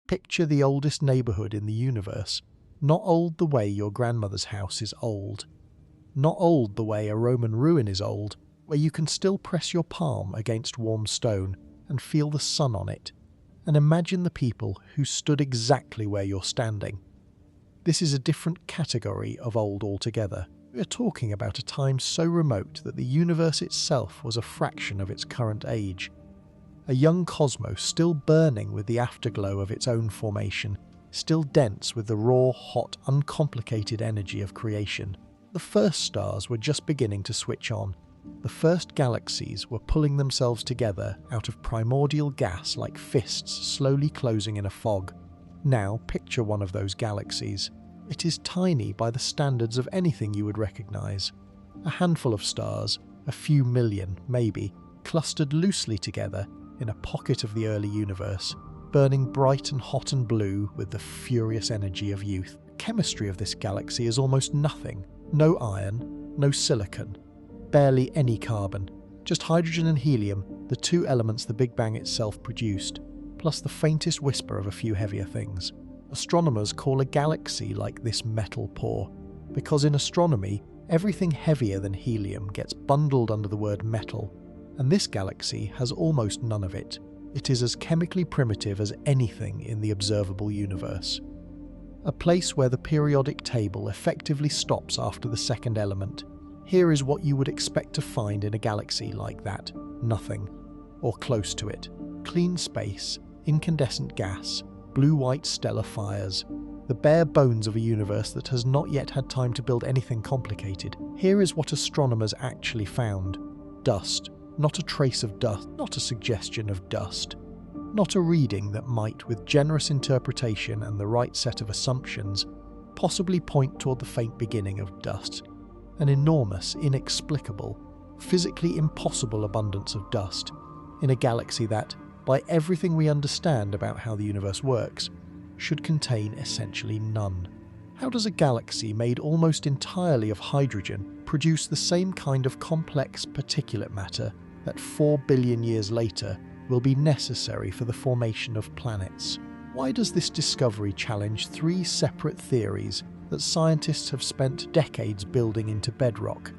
Picture the oldest neighbourhood in the universe. Not old the way your grandmother's house is old. Not old the way a Roman ruin is old, where you can still press your palm against warm stone and feel the sun on it. And imagine the people who stood exactly where you're standing. This is a different category of old altogether. We are talking about a time so remote that the universe itself was a fraction of its current age. A young cosmos still burning with the afterglow of its own formation, still dense with the raw, hot, uncomplicated energy of creation. The first stars were just beginning to switch on. The first galaxies were pulling themselves together out of primordial gas like fists slowly closing in a fog. Now picture one of those galaxies. It is tiny by the standards of anything you would recognize. A handful of stars, a few million, maybe, clustered loosely together in a pocket of the early universe, burning bright and hot and blue with the furious energy of youth. The chemistry of this galaxy is almost nothing. No iron, no silicon, barely any carbon. Just hydrogen and helium, the two elements the Big Bang itself produced, plus the faintest whisper of a few heavier things. Astronomers call a galaxy like this metal poor, because in astronomy, everything heavier than helium gets bundled under the word metal, and this galaxy has almost none of it. It is as chemically primitive as anything in the observable universe. A place where the periodic table effectively stops after the second element. Here is what you would expect to find in a galaxy like that. Nothing. Or close to it. Clean space, incandescent gas, blue-white stellar fires. The bare bones of a universe that has not yet had time to build anything complicated. Here is what astronomers actually found. Dust. Not a trace of dust, not a suggestion of dust. Not a reading that might, with generous interpretation and the right set of assumptions, possibly point toward the faint beginning of dust. An enormous, inexplicable, physically impossible abundance of dust in a galaxy that, by everything we understand about how the universe works, should contain essentially none. How does a galaxy made almost entirely of hydrogen produce the same kind of complex particulate matter that 4 billion years later will be necessary for the formation of planets? Why does this discovery challenge three separate theories that scientists have spent decades building into bedrock?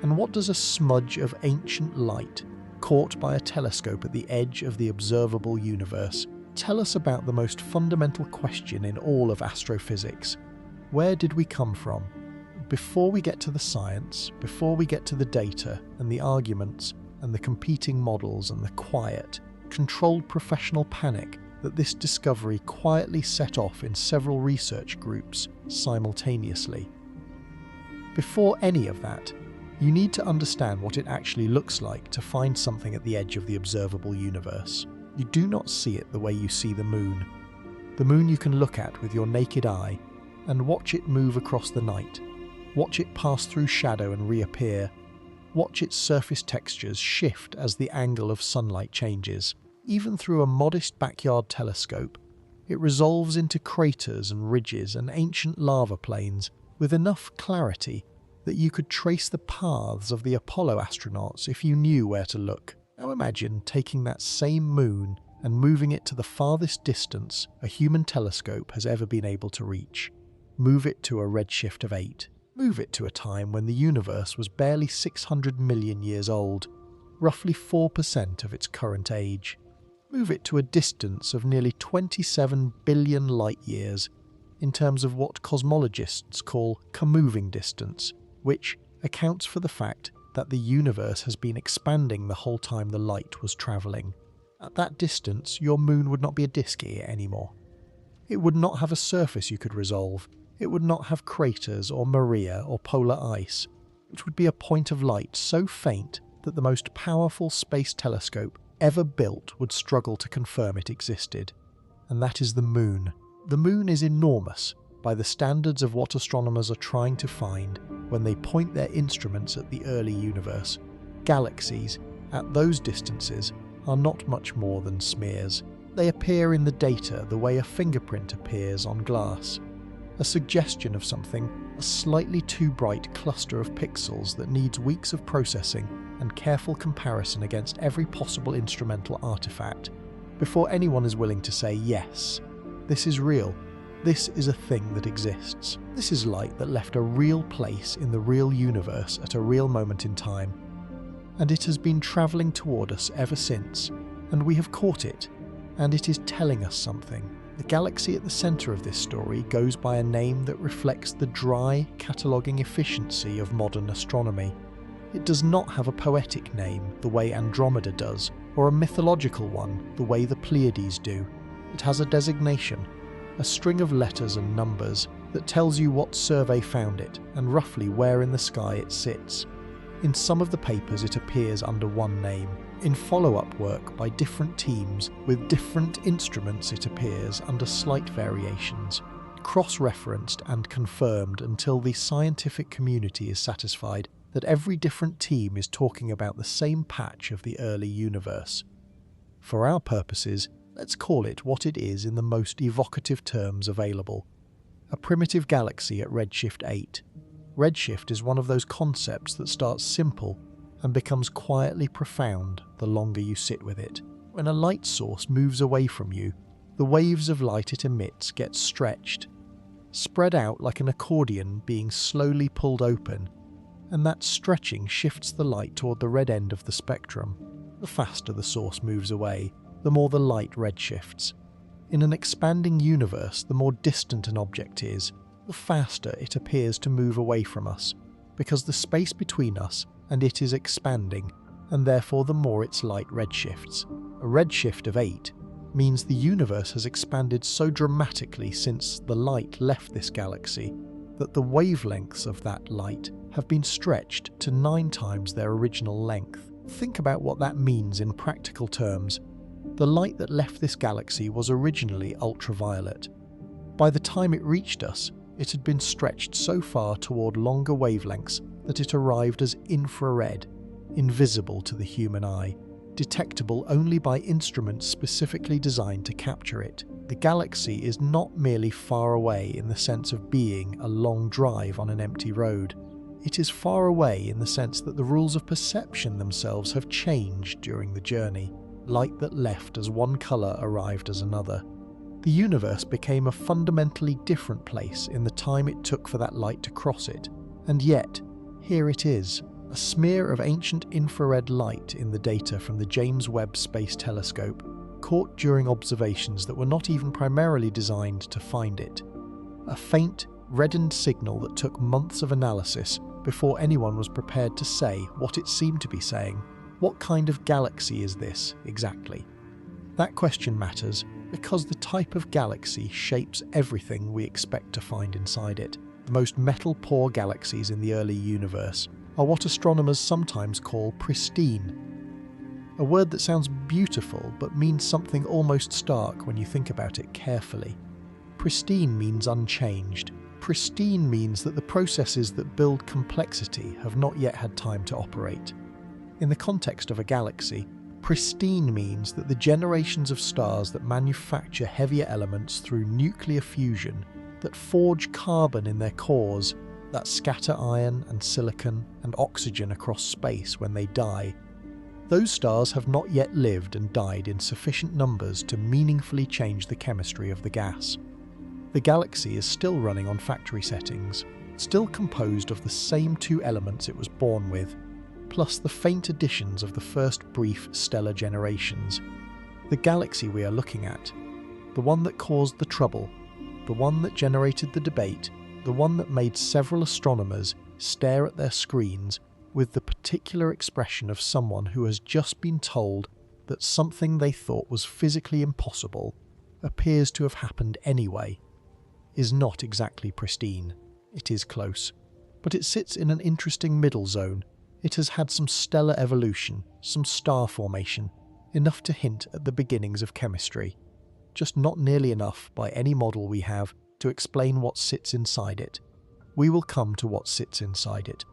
And what does a smudge of ancient light, caught by a telescope at the edge of the observable universe, tell us about the most fundamental question in all of astrophysics? Where did we come from? Before we get to the science, before we get to the data and the arguments and the competing models and the quiet, controlled professional panic that this discovery quietly set off in several research groups simultaneously. Before any of that, you need to understand what it actually looks like to find something at the edge of the observable universe. You do not see it the way you see the moon. The moon you can look at with your naked eye and watch it move across the night, watch it pass through shadow and reappear, watch its surface textures shift as the angle of sunlight changes. Even through a modest backyard telescope, it resolves into craters and ridges and ancient lava plains with enough clarity that you could trace the paths of the Apollo astronauts if you knew where to look. Now imagine taking that same moon and moving it to the farthest distance a human telescope has ever been able to reach. Move it to a redshift of 8. Move it to a time when the universe was barely 600 million years old, roughly 4% of its current age. Move it to a distance of nearly 27 billion light-years, in terms of what cosmologists call comoving distance, which accounts for the fact that the universe has been expanding the whole time the light was travelling. At that distance, your moon would not be a disk anymore. It would not have a surface you could resolve. It would not have craters or maria or polar ice. It would be a point of light so faint that the most powerful space telescope ever built would struggle to confirm it existed. And that is the moon. The moon is enormous by the standards of what astronomers are trying to find when they point their instruments at the early universe. Galaxies, at those distances, are not much more than smears. They appear in the data the way a fingerprint appears on glass. A suggestion of something, a slightly too bright cluster of pixels that needs weeks of processing and careful comparison against every possible instrumental artifact before anyone is willing to say yes, This is real. This is a thing that exists. This is light that left a real place in the real universe at a real moment in time. And it has been travelling toward us ever since, and we have caught it, and it is telling us something. The galaxy at the centre of this story goes by a name that reflects the dry, cataloguing efficiency of modern astronomy. It does not have a poetic name, the way Andromeda does, or a mythological one, the way the Pleiades do. It has a designation, a string of letters and numbers that tells you what survey found it and roughly where in the sky it sits. In some of the papers it appears under one name. In follow-up work by different teams with different instruments it appears under slight variations, cross-referenced and confirmed until the scientific community is satisfied that every different team is talking about the same patch of the early universe. For our purposes, let's call it what it is in the most evocative terms available: a primitive galaxy at redshift 8. Redshift is one of those concepts that starts simple and becomes quietly profound the longer you sit with it. When a light source moves away from you, the waves of light it emits get stretched, spread out like an accordion being slowly pulled open, and that stretching shifts the light toward the red end of the spectrum. The faster the source moves away, the more the light redshifts. In an expanding universe, the more distant an object is, the faster it appears to move away from us, because the space between us and it is expanding, and therefore the more its light redshifts. A redshift of 8 means the universe has expanded so dramatically since the light left this galaxy that the wavelengths of that light have been stretched to 9 times their original length. Think about what that means in practical terms. The light that left this galaxy was originally ultraviolet. By the time it reached us, it had been stretched so far toward longer wavelengths that it arrived as infrared, invisible to the human eye, detectable only by instruments specifically designed to capture it. The galaxy is not merely far away in the sense of being a long drive on an empty road. It is far away in the sense that the rules of perception themselves have changed during the journey. Light that left as one colour arrived as another. The universe became a fundamentally different place in the time it took for that light to cross it. And yet, here it is, a smear of ancient infrared light in the data from the James Webb Space Telescope, caught during observations that were not even primarily designed to find it. A faint, reddened signal that took months of analysis before anyone was prepared to say what it seemed to be saying. What kind of galaxy is this, exactly? That question matters because the type of galaxy shapes everything we expect to find inside it. The most metal-poor galaxies in the early universe are what astronomers sometimes call pristine. A word that sounds beautiful but means something almost stark when you think about it carefully. Pristine means unchanged. Pristine means that the processes that build complexity have not yet had time to operate. In the context of a galaxy, pristine means that the generations of stars that manufacture heavier elements through nuclear fusion, that forge carbon in their cores, that scatter iron and silicon and oxygen across space when they die, those stars have not yet lived and died in sufficient numbers to meaningfully change the chemistry of the gas. The galaxy is still running on factory settings, still composed of the same 2 elements it was born with, plus the faint additions of the first brief stellar generations. The galaxy we are looking at, the one that caused the trouble, the one that generated the debate, the one that made several astronomers stare at their screens with the particular expression of someone who has just been told that something they thought was physically impossible appears to have happened anyway, is not exactly pristine. It is close, but it sits in an interesting middle zone. It has had some stellar evolution, some star formation, enough to hint at the beginnings of chemistry, just not nearly enough by any model we have to explain what sits inside it. We will come to what sits inside it.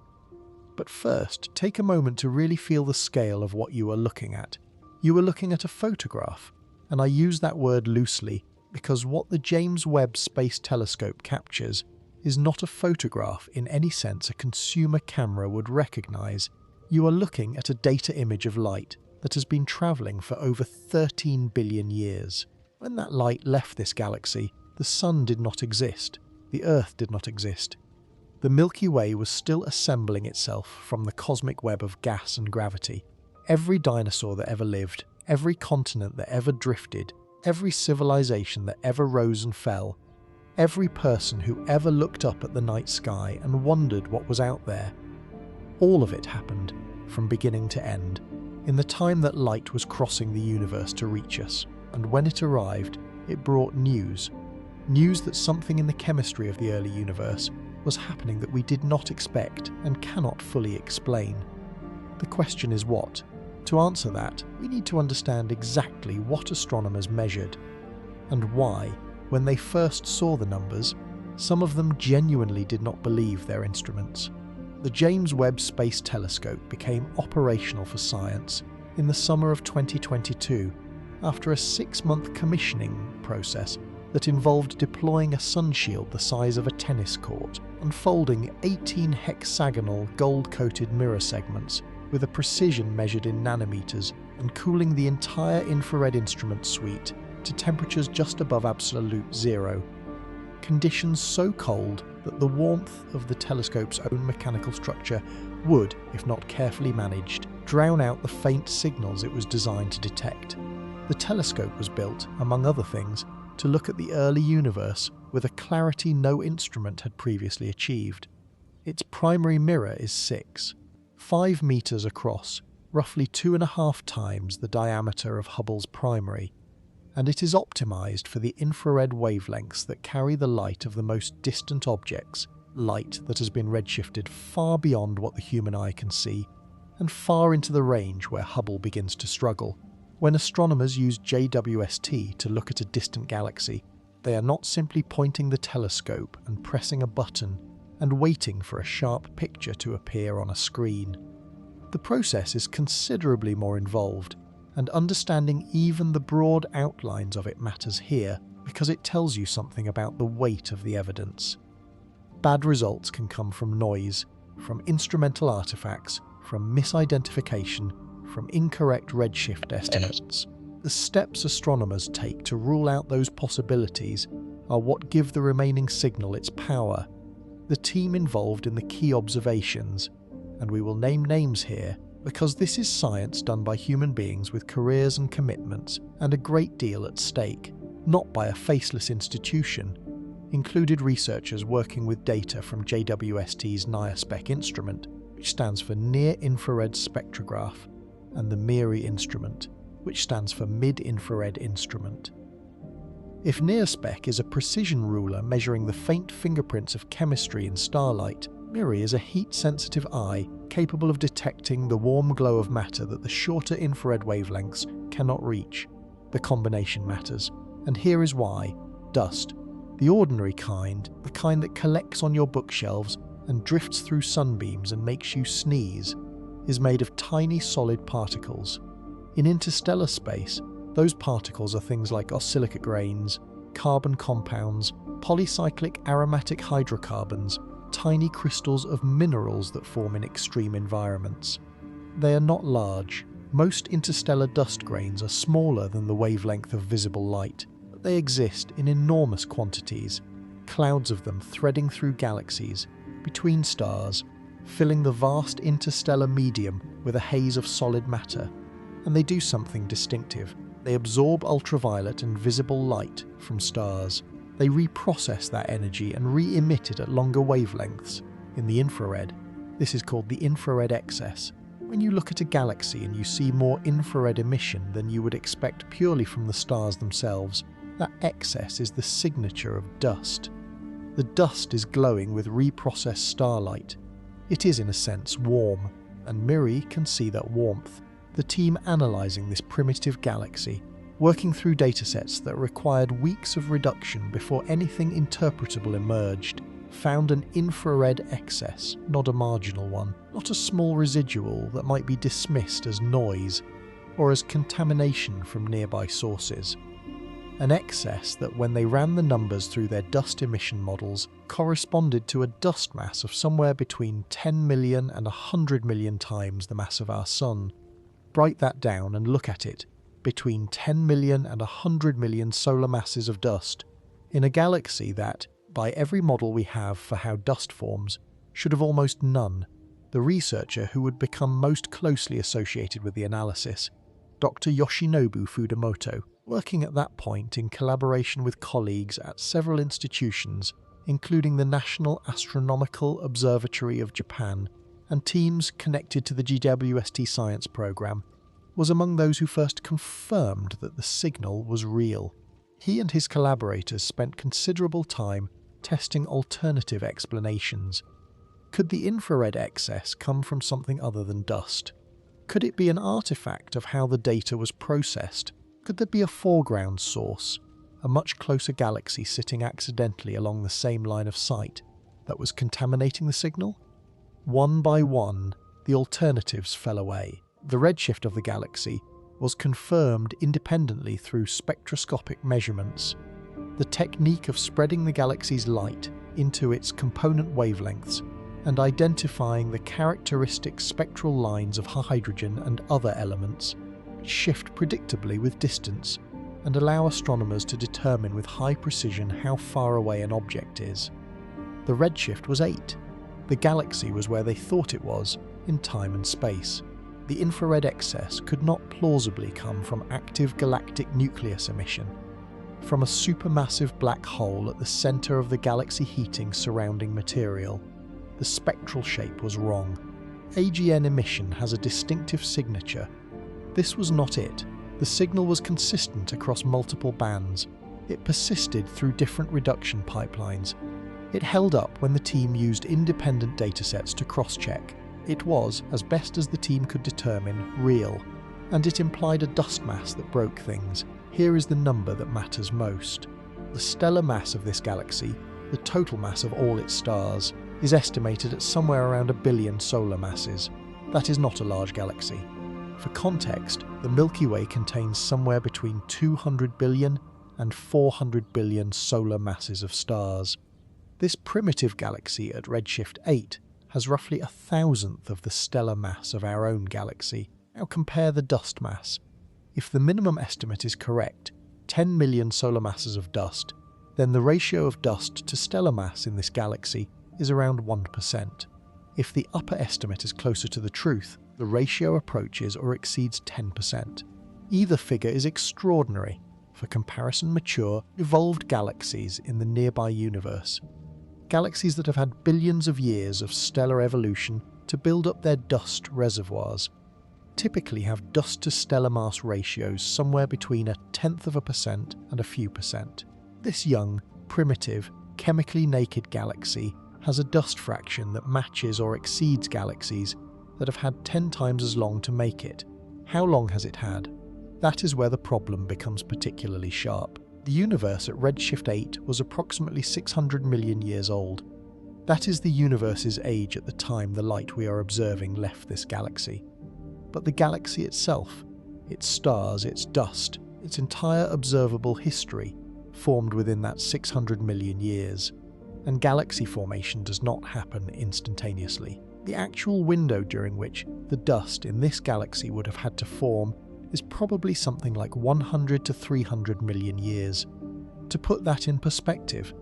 But first, take a moment to really feel the scale of what you are looking at. You are looking at a photograph, and I use that word loosely because what the James Webb Space Telescope captures is not a photograph in any sense a consumer camera would recognise. You are looking at a data image of light that has been travelling for over 13 billion years. When that light left this galaxy, the Sun did not exist, the Earth did not exist. The Milky Way was still assembling itself from the cosmic web of gas and gravity. Every dinosaur that ever lived, every continent that ever drifted, every civilization that ever rose and fell, every person who ever looked up at the night sky and wondered what was out there, all of it happened, from beginning to end, in the time that light was crossing the universe to reach us. And when it arrived, it brought news. News that something in the chemistry of the early universe was happening that we did not expect and cannot fully explain. The question is what? To answer that, we need to understand exactly what astronomers measured, and why, when they first saw the numbers, some of them genuinely did not believe their instruments. The James Webb Space Telescope became operational for science in the summer of 2022, after a 6-month commissioning process that involved deploying a sunshield the size of a tennis court, unfolding 18 hexagonal gold-coated mirror segments with a precision measured in nanometers, and cooling the entire infrared instrument suite to temperatures just above absolute zero. Conditions so cold that the warmth of the telescope's own mechanical structure would, if not carefully managed, drown out the faint signals it was designed to detect. The telescope was built, among other things, to look at the early universe with a clarity no instrument had previously achieved. Its primary mirror is 5 meters across, roughly 2.5 times the diameter of Hubble's primary, and it is optimized for the infrared wavelengths that carry the light of the most distant objects, light that has been redshifted far beyond what the human eye can see, and far into the range where Hubble begins to struggle. When astronomers use JWST to look at a distant galaxy, they are not simply pointing the telescope and pressing a button and waiting for a sharp picture to appear on a screen. The process is considerably more involved, and understanding even the broad outlines of it matters here because it tells you something about the weight of the evidence. Bad results can come from noise, from instrumental artifacts, from misidentification, from incorrect redshift estimates. The steps astronomers take to rule out those possibilities are what give the remaining signal its power. The team involved in the key observations, and we will name names here because this is science done by human beings with careers and commitments and a great deal at stake, not by a faceless institution, included researchers working with data from JWST's NIRSpec instrument, which stands for Near Infrared Spectrograph, and the MIRI instrument, which stands for Mid-Infrared Instrument. If NIRSpec is a precision ruler measuring the faint fingerprints of chemistry in starlight, MIRI is a heat-sensitive eye capable of detecting the warm glow of matter that the shorter infrared wavelengths cannot reach. The combination matters, and here is why. Dust, the ordinary kind, the kind that collects on your bookshelves and drifts through sunbeams and makes you sneeze, is made of tiny solid particles. In interstellar space, those particles are things like oscillocate grains, carbon compounds, polycyclic aromatic hydrocarbons, tiny crystals of minerals that form in extreme environments. They are not large. Most interstellar dust grains are smaller than the wavelength of visible light, but they exist in enormous quantities, clouds of them threading through galaxies, between stars, filling the vast interstellar medium with a haze of solid matter. And they do something distinctive. They absorb ultraviolet and visible light from stars. They reprocess that energy and re-emit it at longer wavelengths, in the infrared. This is called the infrared excess. When you look at a galaxy and you see more infrared emission than you would expect purely from the stars themselves, that excess is the signature of dust. The dust is glowing with reprocessed starlight. It is in a sense warm, and MIRI can see that warmth. The team analysing this primitive galaxy, working through datasets that required weeks of reduction before anything interpretable emerged, found an infrared excess, not a marginal one, not a small residual that might be dismissed as noise or as contamination from nearby sources. An excess that, when they ran the numbers through their dust emission models, corresponded to a dust mass of somewhere between 10 million and 100 million times the mass of our Sun. Write that down and look at it. between 10 million and 100 million solar masses of dust, in a galaxy that, by every model we have for how dust forms, should have almost none. The researcher who would become most closely associated with the analysis, Dr. Yoshinobu Fudamoto, working at that point in collaboration with colleagues at several institutions, including the National Astronomical Observatory of Japan and teams connected to the JWST science program, was among those who first confirmed that the signal was real. He and his collaborators spent considerable time testing alternative explanations. Could the infrared excess come from something other than dust? Could it be an artifact of how the data was processed? Could there be a foreground source, a much closer galaxy sitting accidentally along the same line of sight, that was contaminating the signal? One by one, the alternatives fell away. The redshift of the galaxy was confirmed independently through spectroscopic measurements. The technique of spreading the galaxy's light into its component wavelengths and identifying the characteristic spectral lines of hydrogen and other elements shift predictably with distance and allow astronomers to determine with high precision how far away an object is. The redshift was 8. The galaxy was where they thought it was, in time and space. The infrared excess could not plausibly come from active galactic nucleus emission, from a supermassive black hole at the centre of the galaxy heating surrounding material. The spectral shape was wrong. AGN emission has a distinctive signature. This was not it. The signal was consistent across multiple bands. It persisted through different reduction pipelines. It held up when the team used independent datasets to cross-check. It was, as best as the team could determine, real, and it implied a dust mass that broke things. Here is the number that matters most. The stellar mass of this galaxy, the total mass of all its stars, is estimated at somewhere around 1 billion solar masses. That is not a large galaxy. For context, the Milky Way contains somewhere between 200 billion and 400 billion solar masses of stars. This primitive galaxy at redshift 8 has roughly 1,000th of the stellar mass of our own galaxy. Now compare the dust mass. If the minimum estimate is correct, 10 million solar masses of dust, then the ratio of dust to stellar mass in this galaxy is around 1%. If the upper estimate is closer to the truth, the ratio approaches or exceeds 10%. Either figure is extraordinary for comparison mature, evolved galaxies in the nearby universe. Galaxies that have had billions of years of stellar evolution to build up their dust reservoirs typically have dust-to-stellar mass ratios somewhere between 0.1% and a few percent. This young, primitive, chemically naked galaxy has a dust fraction that matches or exceeds galaxies that have had 10 times as long to make it. How long has it had? That is where the problem becomes particularly sharp. The universe at redshift 8 was approximately 600 million years old. That is the universe's age at the time the light we are observing left this galaxy. But the galaxy itself, its stars, its dust, its entire observable history, formed within that 600 million years. And galaxy formation does not happen instantaneously. The actual window during which the dust in this galaxy would have had to form is probably something like 100 to 300 million years. To put that in perspective,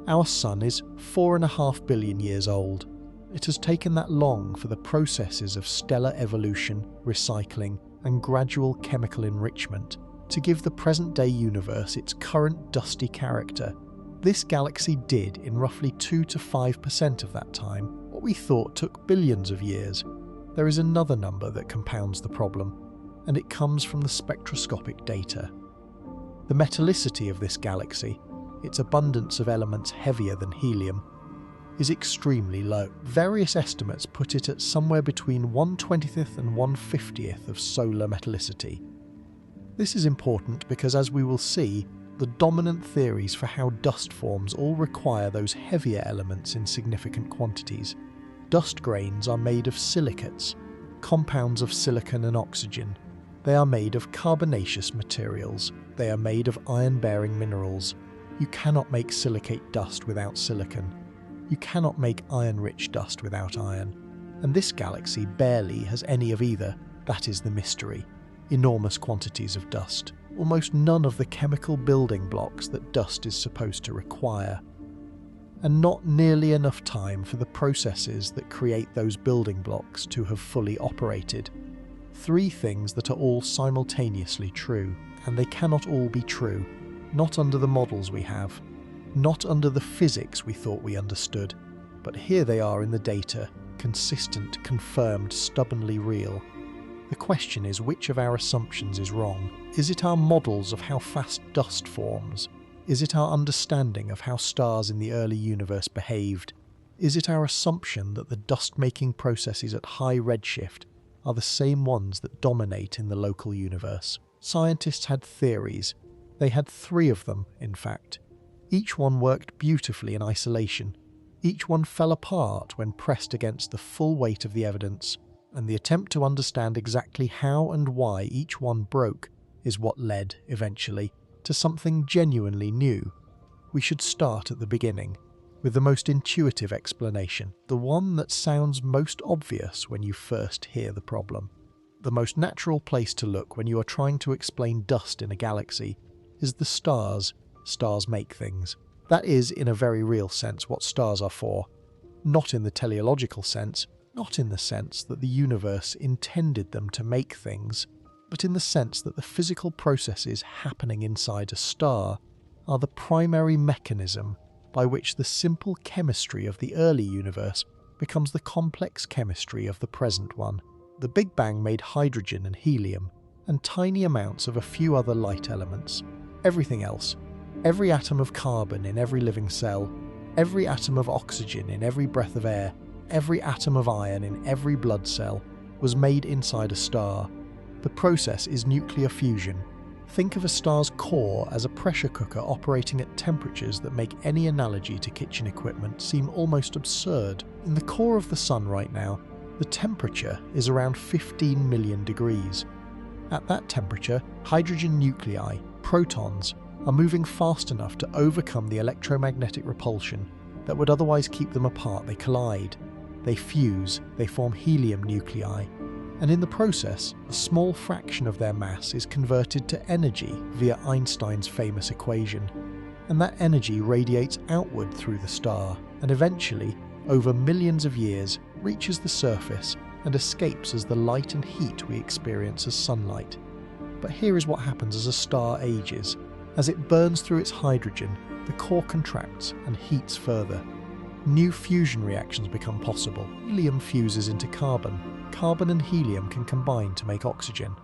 our Sun is 4.5 billion years old. It has taken that long for the processes of stellar evolution, recycling, and gradual chemical enrichment to give the present-day universe its current dusty character. This galaxy did, in roughly 2 to 5% of that time, what we thought took billions of years. There is another number that compounds the problem, and it comes from the spectroscopic data. The metallicity of this galaxy, its abundance of elements heavier than helium, is extremely low. Various estimates put it at somewhere between 1/20th and 1/50th of solar metallicity. This is important because, as we will see, the dominant theories for how dust forms all require those heavier elements in significant quantities. Dust grains are made of silicates, compounds of silicon and oxygen. They are made of carbonaceous materials. They are made of iron-bearing minerals. You cannot make silicate dust without silicon. You cannot make iron-rich dust without iron. And this galaxy barely has any of either. That is the mystery. enormous quantities of dust, almost none of the chemical building blocks that dust is supposed to require, and not nearly enough time for the processes that create those building blocks to have fully operated. Three things that are all simultaneously true, and they cannot all be true, not under the models we have, not under the physics we thought we understood, but here they are in the data, consistent, confirmed, stubbornly real. The question is, which of our assumptions is wrong? Is it our models of how fast dust forms? Is it our understanding of how stars in the early universe behaved? Is it our assumption that the dust-making processes at high redshift are the same ones that dominate in the local universe? Scientists had theories. They had three of them, in fact. Each one worked beautifully in isolation. Each one fell apart when pressed against the full weight of the evidence, and the attempt to understand exactly how and why each one broke is what led, eventually, to something genuinely new. We should start at the beginning, with the most intuitive explanation, the one that sounds most obvious when you first hear the problem. The most natural place to look when you are trying to explain dust in a galaxy is the stars. Stars make things. That is, in a very real sense, what stars are for. Not in the teleological sense, not in the sense that the universe intended them to make things, but in the sense that the physical processes happening inside a star are the primary mechanism by which the simple chemistry of the early universe becomes the complex chemistry of the present one. The Big Bang made hydrogen and helium, and tiny amounts of a few other light elements. Everything else, every atom of carbon in every living cell, every atom of oxygen in every breath of air, every atom of iron in every blood cell, was made inside a star. The process is nuclear fusion. Think of a star's core as a pressure cooker operating at temperatures that make any analogy to kitchen equipment seem almost absurd. In the core of the Sun right now, the temperature is around 15 million degrees. At that temperature, hydrogen nuclei, protons, are moving fast enough to overcome the electromagnetic repulsion that would otherwise keep them apart. They collide, they fuse, they form helium nuclei, and in the process, a small fraction of their mass is converted to energy via Einstein's famous equation, and that energy radiates outward through the star, and eventually, over millions of years, reaches the surface and escapes as the light and heat we experience as sunlight. But here is what happens as a star ages. As it burns through its hydrogen, the core contracts and heats further. New fusion reactions become possible. Helium fuses into carbon. Carbon and helium can combine to make oxygen.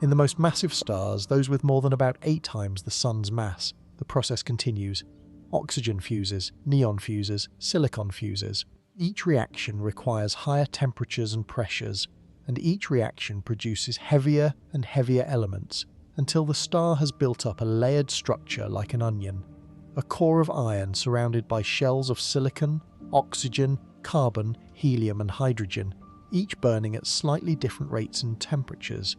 In the most massive stars, those with more than about 8 times the Sun's mass, the process continues. Oxygen fuses, neon fuses, silicon fuses. Each reaction requires higher temperatures and pressures, and each reaction produces heavier and heavier elements until the star has built up a layered structure like an onion, a core of iron surrounded by shells of silicon, oxygen, carbon, helium and hydrogen, each burning at slightly different rates and temperatures.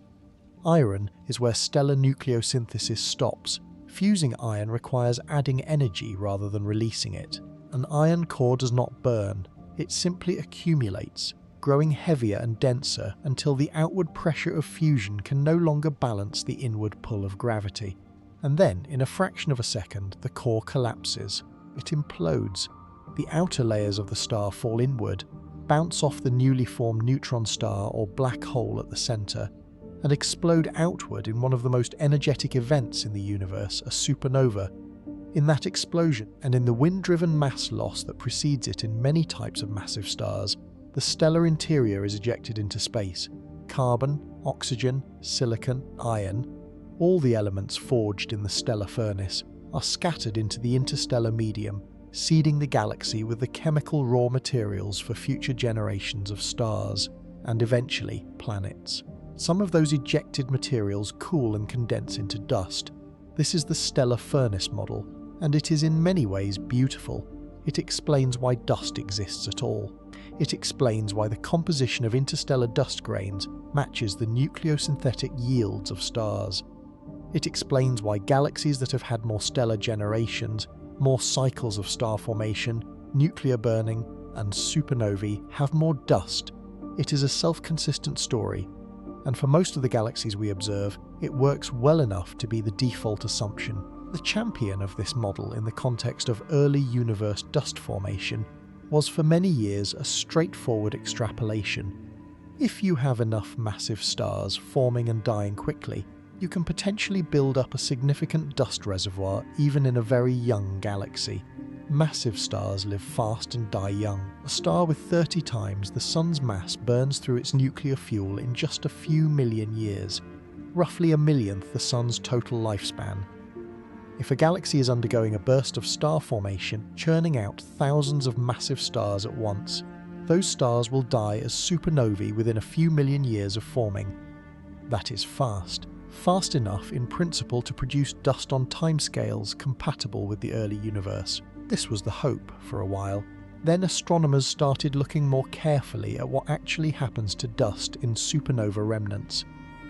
Iron is where stellar nucleosynthesis stops. Fusing iron requires adding energy rather than releasing it. An iron core does not burn, it simply accumulates, growing heavier and denser until the outward pressure of fusion can no longer balance the inward pull of gravity. And then, in a fraction of a second, the core collapses. It implodes. The outer layers of the star fall inward, bounce off the newly formed neutron star or black hole at the centre, and explode outward in one of the most energetic events in the universe, a supernova. In that explosion, and in the wind-driven mass loss that precedes it in many types of massive stars, the stellar interior is ejected into space. Carbon, oxygen, silicon, iron, all the elements forged in the stellar furnace, are scattered into the interstellar medium, seeding the galaxy with the chemical raw materials for future generations of stars, and eventually planets. Some of those ejected materials cool and condense into dust. This is the stellar furnace model, and it is in many ways beautiful. It explains why dust exists at all. It explains why the composition of interstellar dust grains matches the nucleosynthetic yields of stars. It explains why galaxies that have had more stellar generations, more cycles of star formation, nuclear burning, and supernovae have more dust. It is a self-consistent story. and for most of the galaxies we observe, it works well enough to be the default assumption. The champion of this model in the context of early universe dust formation was for many years a straightforward extrapolation. If you have enough massive stars forming and dying quickly, you can potentially build up a significant dust reservoir even in a very young galaxy. Massive stars live fast and die young. A star with 30 times the Sun's mass burns through its nuclear fuel in just a few million years, roughly a millionth the Sun's total lifespan. If a galaxy is undergoing a burst of star formation, churning out thousands of massive stars at once, those stars will die as supernovae within a few million years of forming. That is fast. Fast enough in principle to produce dust on timescales compatible with the early universe. This was the hope for a while. Then astronomers started looking more carefully at what actually happens to dust in supernova remnants.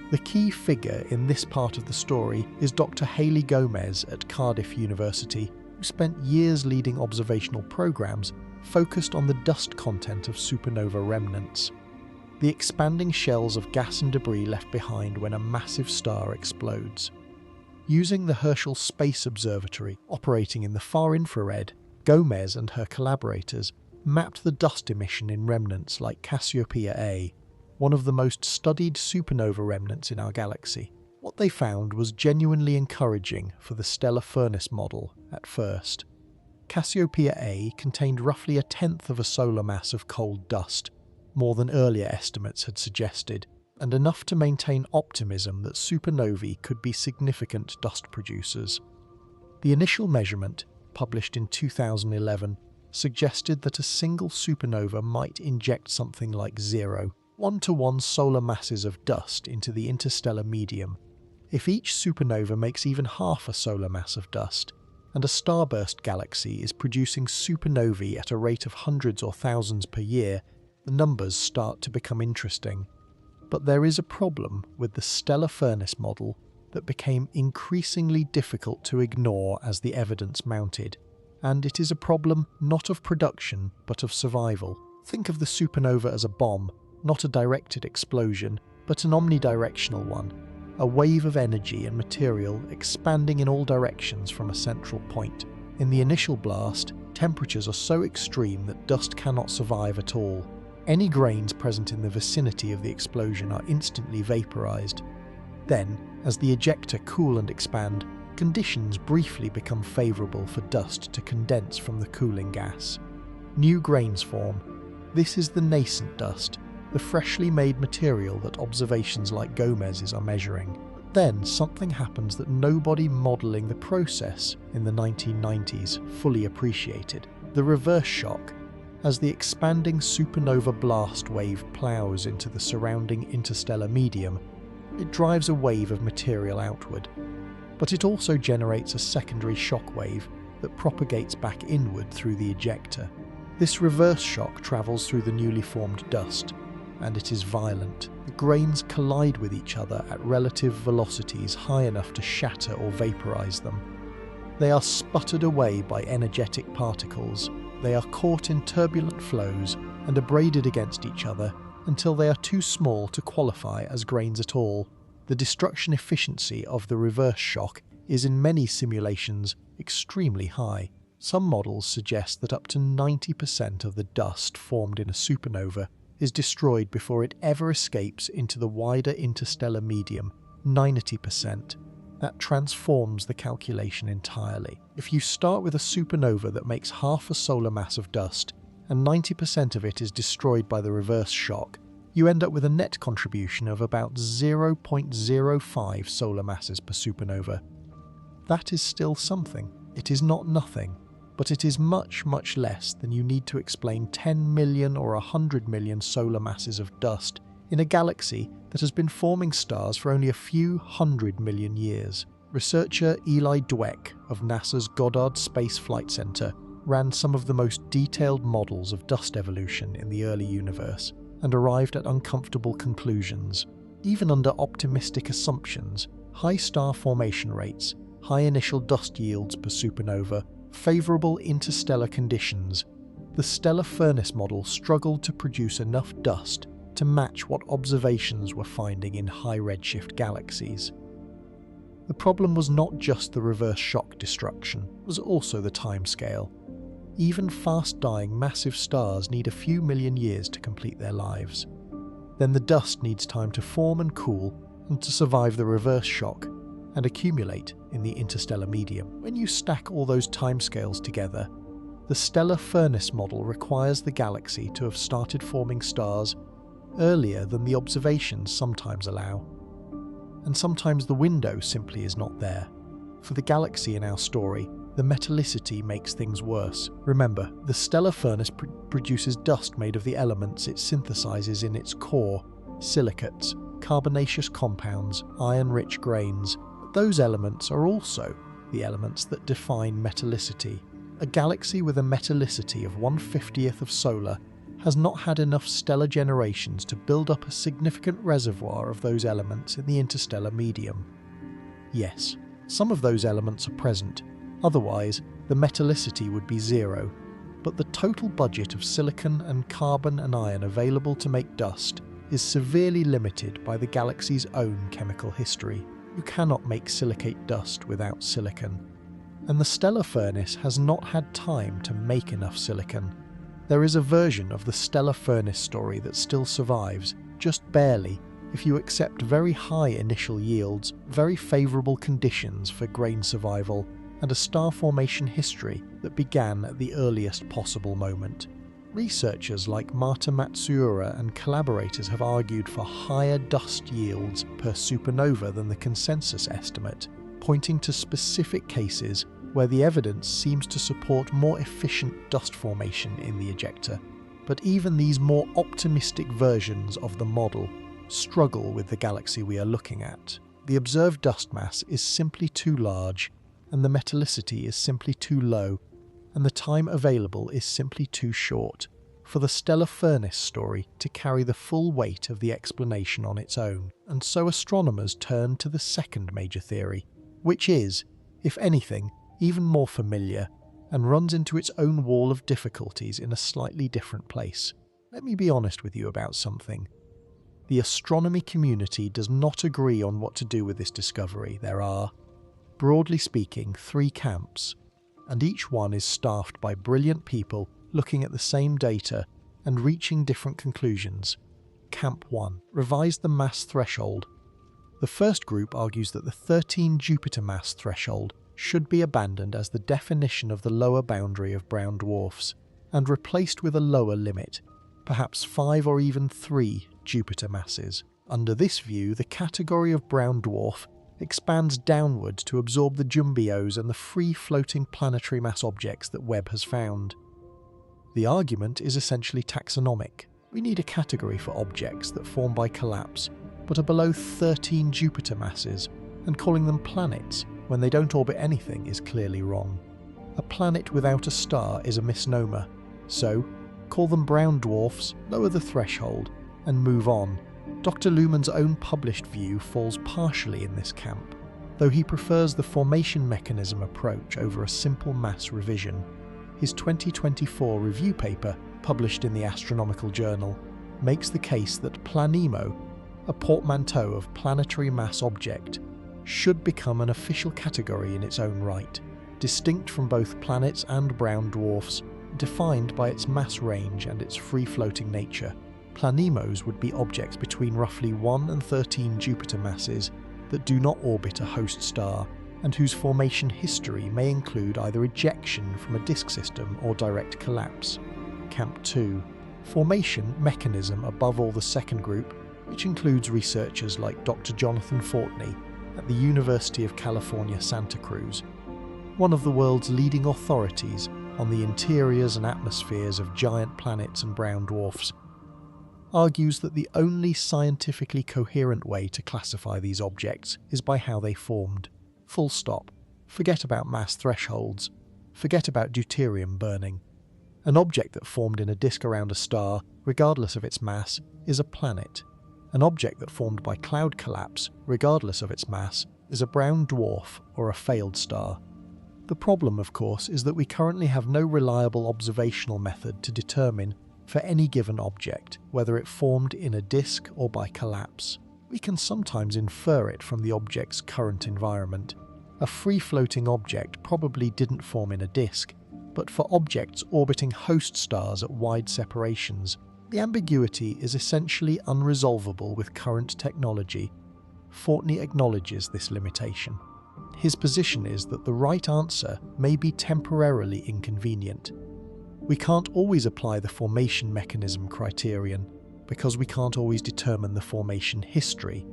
The key figure in this part of the story is Dr. Haley Gomez at Cardiff University, who spent years leading observational programs focused on the dust content of supernova remnants, the expanding shells of gas and debris left behind when a massive star explodes. Using the Herschel Space Observatory operating in the far infrared, Gomez and her collaborators mapped the dust emission in remnants like Cassiopeia A, one of the most studied supernova remnants in our galaxy. What they found was genuinely encouraging for the stellar furnace model at first. Cassiopeia A contained roughly a tenth of a solar mass of cold dust, more than earlier estimates had suggested, and enough to maintain optimism that supernovae could be significant dust producers. The initial measurement, published in 2011, suggested that a single supernova might inject something like 0.1 solar masses of dust into the interstellar medium. If each supernova makes even half a solar mass of dust, and a starburst galaxy is producing supernovae at a rate of hundreds or thousands per year, the numbers start to become interesting. But there is a problem with the stellar furnace model that became increasingly difficult to ignore as the evidence mounted. And it is a problem not of production, but of survival. Think of the supernova as a bomb, not a directed explosion, but an omnidirectional one, a wave of energy and material expanding in all directions from a central point. In the initial blast, temperatures are so extreme that dust cannot survive at all. Any grains present in the vicinity of the explosion are instantly vaporized. Then, as the ejecta cool and expand, conditions briefly become favorable for dust to condense from the cooling gas. New grains form. This is the nascent dust, the freshly made material that observations like Gomez's are measuring. Then something happens that nobody modelling the process in the 1990s fully appreciated. The reverse shock. As the expanding supernova blast wave ploughs into the surrounding interstellar medium, it drives a wave of material outward. But it also generates a secondary shock wave that propagates back inward through the ejecta. This reverse shock travels through the newly formed dust, and it is violent. The grains collide with each other at relative velocities high enough to shatter or vaporize them. They are sputtered away by energetic particles. They are caught in turbulent flows and abraded against each other until they are too small to qualify as grains at all. The destruction efficiency of the reverse shock is in many simulations extremely high. Some models suggest that up to 90% of the dust formed in a supernova is destroyed before it ever escapes into the wider interstellar medium. 90%. That transforms the calculation entirely. If you start with a supernova that makes half a solar mass of dust, and 90% of it is destroyed by the reverse shock, you end up with a net contribution of about 0.05 solar masses per supernova. That is still something. It is not nothing, but it is much, much less than you need to explain 10 million or 100 million solar masses of dust in a galaxy that has been forming stars for only a few 100 million years. Researcher Eli Dweck of NASA's Goddard Space Flight Center ran some of the most detailed models of dust evolution in the early universe and arrived at uncomfortable conclusions. Even under optimistic assumptions, high star formation rates, high initial dust yields per supernova, favorable interstellar conditions, the stellar furnace model struggled to produce enough dust to match what observations were finding in high redshift galaxies. The problem was not just the reverse shock destruction, it was also the timescale. Even fast-dying massive stars need a few million years to complete their lives. Then the dust needs time to form and cool and to survive the reverse shock and accumulate in the interstellar medium. When you stack all those timescales together, the stellar furnace model requires the galaxy to have started forming stars earlier than the observations sometimes allow. And sometimes the window simply is not there. For the galaxy in our story, the metallicity makes things worse. Remember, the stellar furnace produces dust made of the elements it synthesizes in its core: silicates, carbonaceous compounds, iron-rich grains. But those elements are also the elements that define metallicity. A galaxy with a metallicity of 1/50th of solar has not had enough stellar generations to build up a significant reservoir of those elements in the interstellar medium. Yes, some of those elements are present, otherwise the metallicity would be zero, but the total budget of silicon and carbon and iron available to make dust is severely limited by the galaxy's own chemical history. You cannot make silicate dust without silicon, and the stellar furnace has not had time to make enough silicon. There is a version of the stellar furnace story that still survives, just barely, if you accept very high initial yields, very favourable conditions for grain survival, and a star formation history that began at the earliest possible moment. Researchers like Marta Matsuura and collaborators have argued for higher dust yields per supernova than the consensus estimate, pointing to specific cases where the evidence seems to support more efficient dust formation in the ejecta. But even these more optimistic versions of the model struggle with the galaxy we are looking at. The observed dust mass is simply too large, and the metallicity is simply too low, and the time available is simply too short for the stellar furnace story to carry the full weight of the explanation on its own. And so astronomers turn to the second major theory, which is, if anything, even more familiar, and runs into its own wall of difficulties in a slightly different place. Let me be honest with you about something. The astronomy community does not agree on what to do with this discovery. There are, broadly speaking, 3 camps, and each one is staffed by brilliant people looking at the same data and reaching different conclusions. Camp 1 revised the mass threshold. The first group argues that the 13 Jupiter mass threshold should be abandoned as the definition of the lower boundary of brown dwarfs, and replaced with a lower limit, perhaps 5 or even 3 Jupiter masses. Under this view, the category of brown dwarf expands downward to absorb the jumbios and the free-floating planetary mass objects that Webb has found. The argument is essentially taxonomic. We need a category for objects that form by collapse, but are below 13 Jupiter masses, and calling them planets when they don't orbit anything is clearly wrong. A planet without a star is a misnomer, so call them brown dwarfs, lower the threshold, and move on. Dr. Luhmann's own published view falls partially in this camp, though he prefers the formation mechanism approach over a simple mass revision. His 2024 review paper, published in the Astronomical Journal, makes the case that Planemo, a portmanteau of planetary mass object, should become an official category in its own right, distinct from both planets and brown dwarfs, defined by its mass range and its free-floating nature. Planemos would be objects between roughly 1 and 13 Jupiter masses that do not orbit a host star, and whose formation history may include either ejection from a disk system or direct collapse. Camp 2. Formation mechanism above all the second group, which includes researchers like Dr. Jonathan Fortney at the University of California, Santa Cruz, one of the world's leading authorities on the interiors and atmospheres of giant planets and brown dwarfs, argues that the only scientifically coherent way to classify these objects is by how they formed. Full stop. Forget about mass thresholds. Forget about deuterium burning. An object that formed in a disk around a star, regardless of its mass, is a planet. An object that formed by cloud collapse, regardless of its mass, is a brown dwarf or a failed star. The problem, of course, is that we currently have no reliable observational method to determine for any given object, whether it formed in a disk or by collapse. We can sometimes infer it from the object's current environment. A free-floating object probably didn't form in a disk, but for objects orbiting host stars at wide separations, the ambiguity is essentially unresolvable with current technology. Fortney acknowledges this limitation. His position is that the right answer may be temporarily inconvenient. We can't always apply the formation mechanism criterion, because we can't always determine the formation history,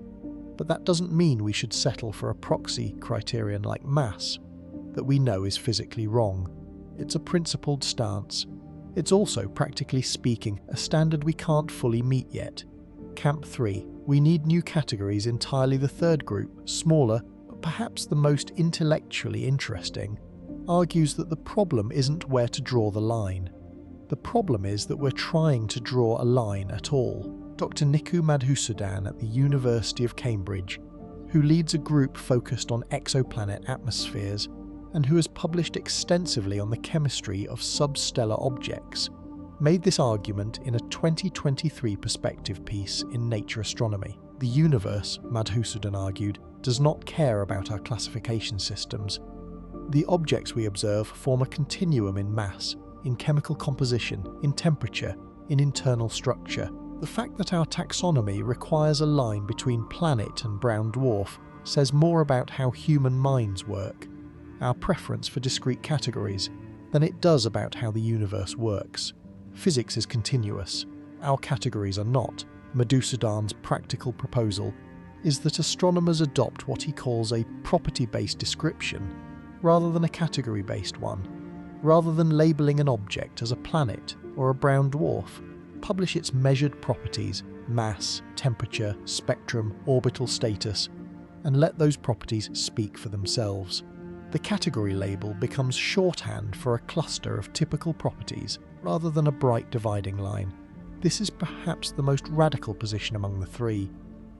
but that doesn't mean we should settle for a proxy criterion like mass, that we know is physically wrong. It's a principled stance. It's also, practically speaking, a standard we can't fully meet yet. Camp 3. We need new categories. Entirely the third group, smaller, but perhaps the most intellectually interesting, argues that the problem isn't where to draw the line. The problem is that we're trying to draw a line at all. Dr. Niku Madhusudan at the University of Cambridge, who leads a group focused on exoplanet atmospheres and who has published extensively on the chemistry of substellar objects, made this argument in a 2023 perspective piece in Nature Astronomy. The universe, Madhusudan argued, does not care about our classification systems. The objects we observe form a continuum in mass, in chemical composition, in temperature, in internal structure. The fact that our taxonomy requires a line between planet and brown dwarf says more about how human minds work, our preference for discrete categories, than it does about how the universe works. Physics is continuous. Our categories are not. Madhusudan's practical proposal is that astronomers adopt what he calls a property-based description, rather than a category-based one. Rather than labelling an object as a planet or a brown dwarf, publish its measured properties, mass, temperature, spectrum, orbital status, and let those properties speak for themselves. The category label becomes shorthand for a cluster of typical properties, rather than a bright dividing line. This is perhaps the most radical position among the three.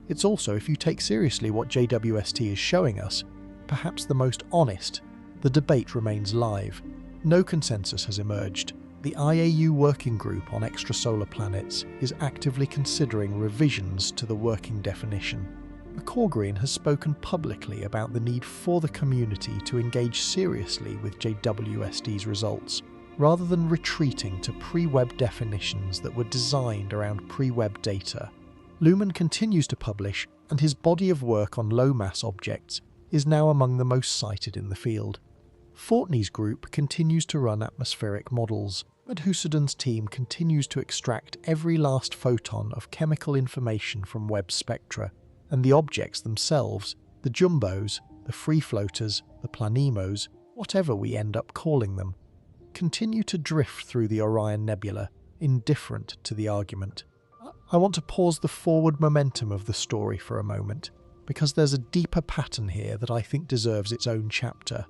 It's also, if you take seriously what JWST is showing us, perhaps the most honest. The debate remains live. No consensus has emerged. The IAU Working Group on Extrasolar Planets is actively considering revisions to the working definition. McCaughrean has spoken publicly about the need for the community to engage seriously with JWST's results, rather than retreating to pre-web definitions that were designed around pre-web data. Luhmann continues to publish, and his body of work on low-mass objects is now among the most cited in the field. Fortney's group continues to run atmospheric models. Madhusudan's team continues to extract every last photon of chemical information from Webb spectra, and the objects themselves, the jumbos, the free floaters, the planemos, whatever we end up calling them, continue to drift through the Orion Nebula, indifferent to the argument. I want to pause the forward momentum of the story for a moment, because there's a deeper pattern here that I think deserves its own chapter.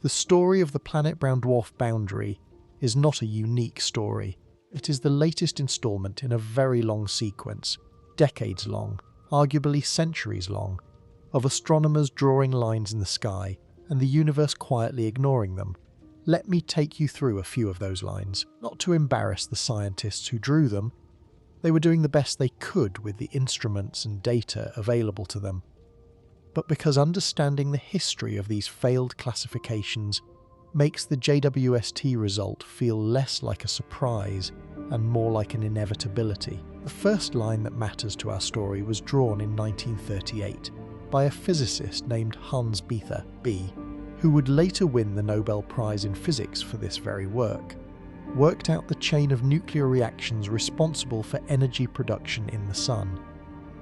The story of the planet-brown dwarf boundary is not a unique story. It is the latest installment in a very long sequence, decades long, arguably centuries long, of astronomers drawing lines in the sky and the universe quietly ignoring them. Let me take you through a few of those lines, not to embarrass the scientists who drew them. They were doing the best they could with the instruments and data available to them, but because understanding the history of these failed classifications makes the JWST result feel less like a surprise and more like an inevitability. The first line that matters to our story was drawn in 1938 by a physicist named Hans Bethe, B, who would later win the Nobel Prize in Physics for this very work. Worked out the chain of nuclear reactions responsible for energy production in the Sun.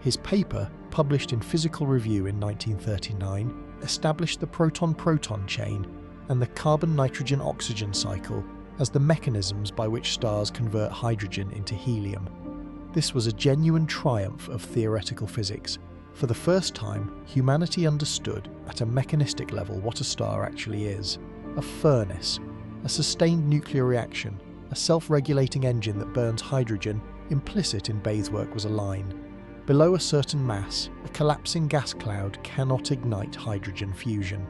His paper, published in Physical Review in 1939, established the proton-proton chain and the carbon-nitrogen-oxygen cycle as the mechanisms by which stars convert hydrogen into helium. This was a genuine triumph of theoretical physics. For the first time, humanity understood at a mechanistic level what a star actually is. A furnace, a sustained nuclear reaction, a self-regulating engine that burns hydrogen. Implicit in Bethe's work was a line. Below a certain mass, a collapsing gas cloud cannot ignite hydrogen fusion.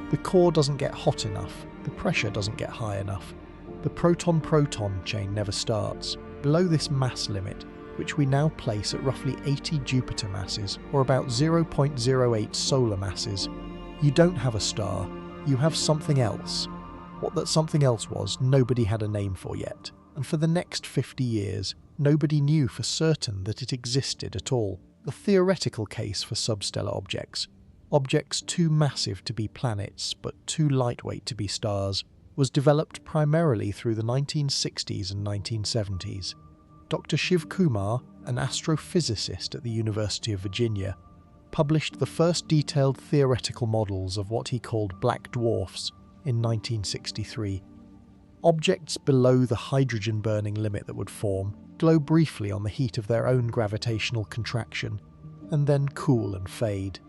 The core doesn't get hot enough, the pressure doesn't get high enough. The proton-proton chain never starts. Below this mass limit, which we now place at roughly 80 Jupiter masses, or about 0.08 solar masses, you don't have a star, you have something else. What that something else was, nobody had a name for yet, and for the next 50 years, nobody knew for certain that it existed at all. The theoretical case for substellar objects, objects too massive to be planets but too lightweight to be stars, was developed primarily through the 1960s and 1970s. Dr. Shiv Kumar, an astrophysicist at the University of Virginia, published the first detailed theoretical models of what he called black dwarfs in 1963. Objects below the hydrogen burning limit that would form glow briefly on the heat of their own gravitational contraction, and then cool and fade.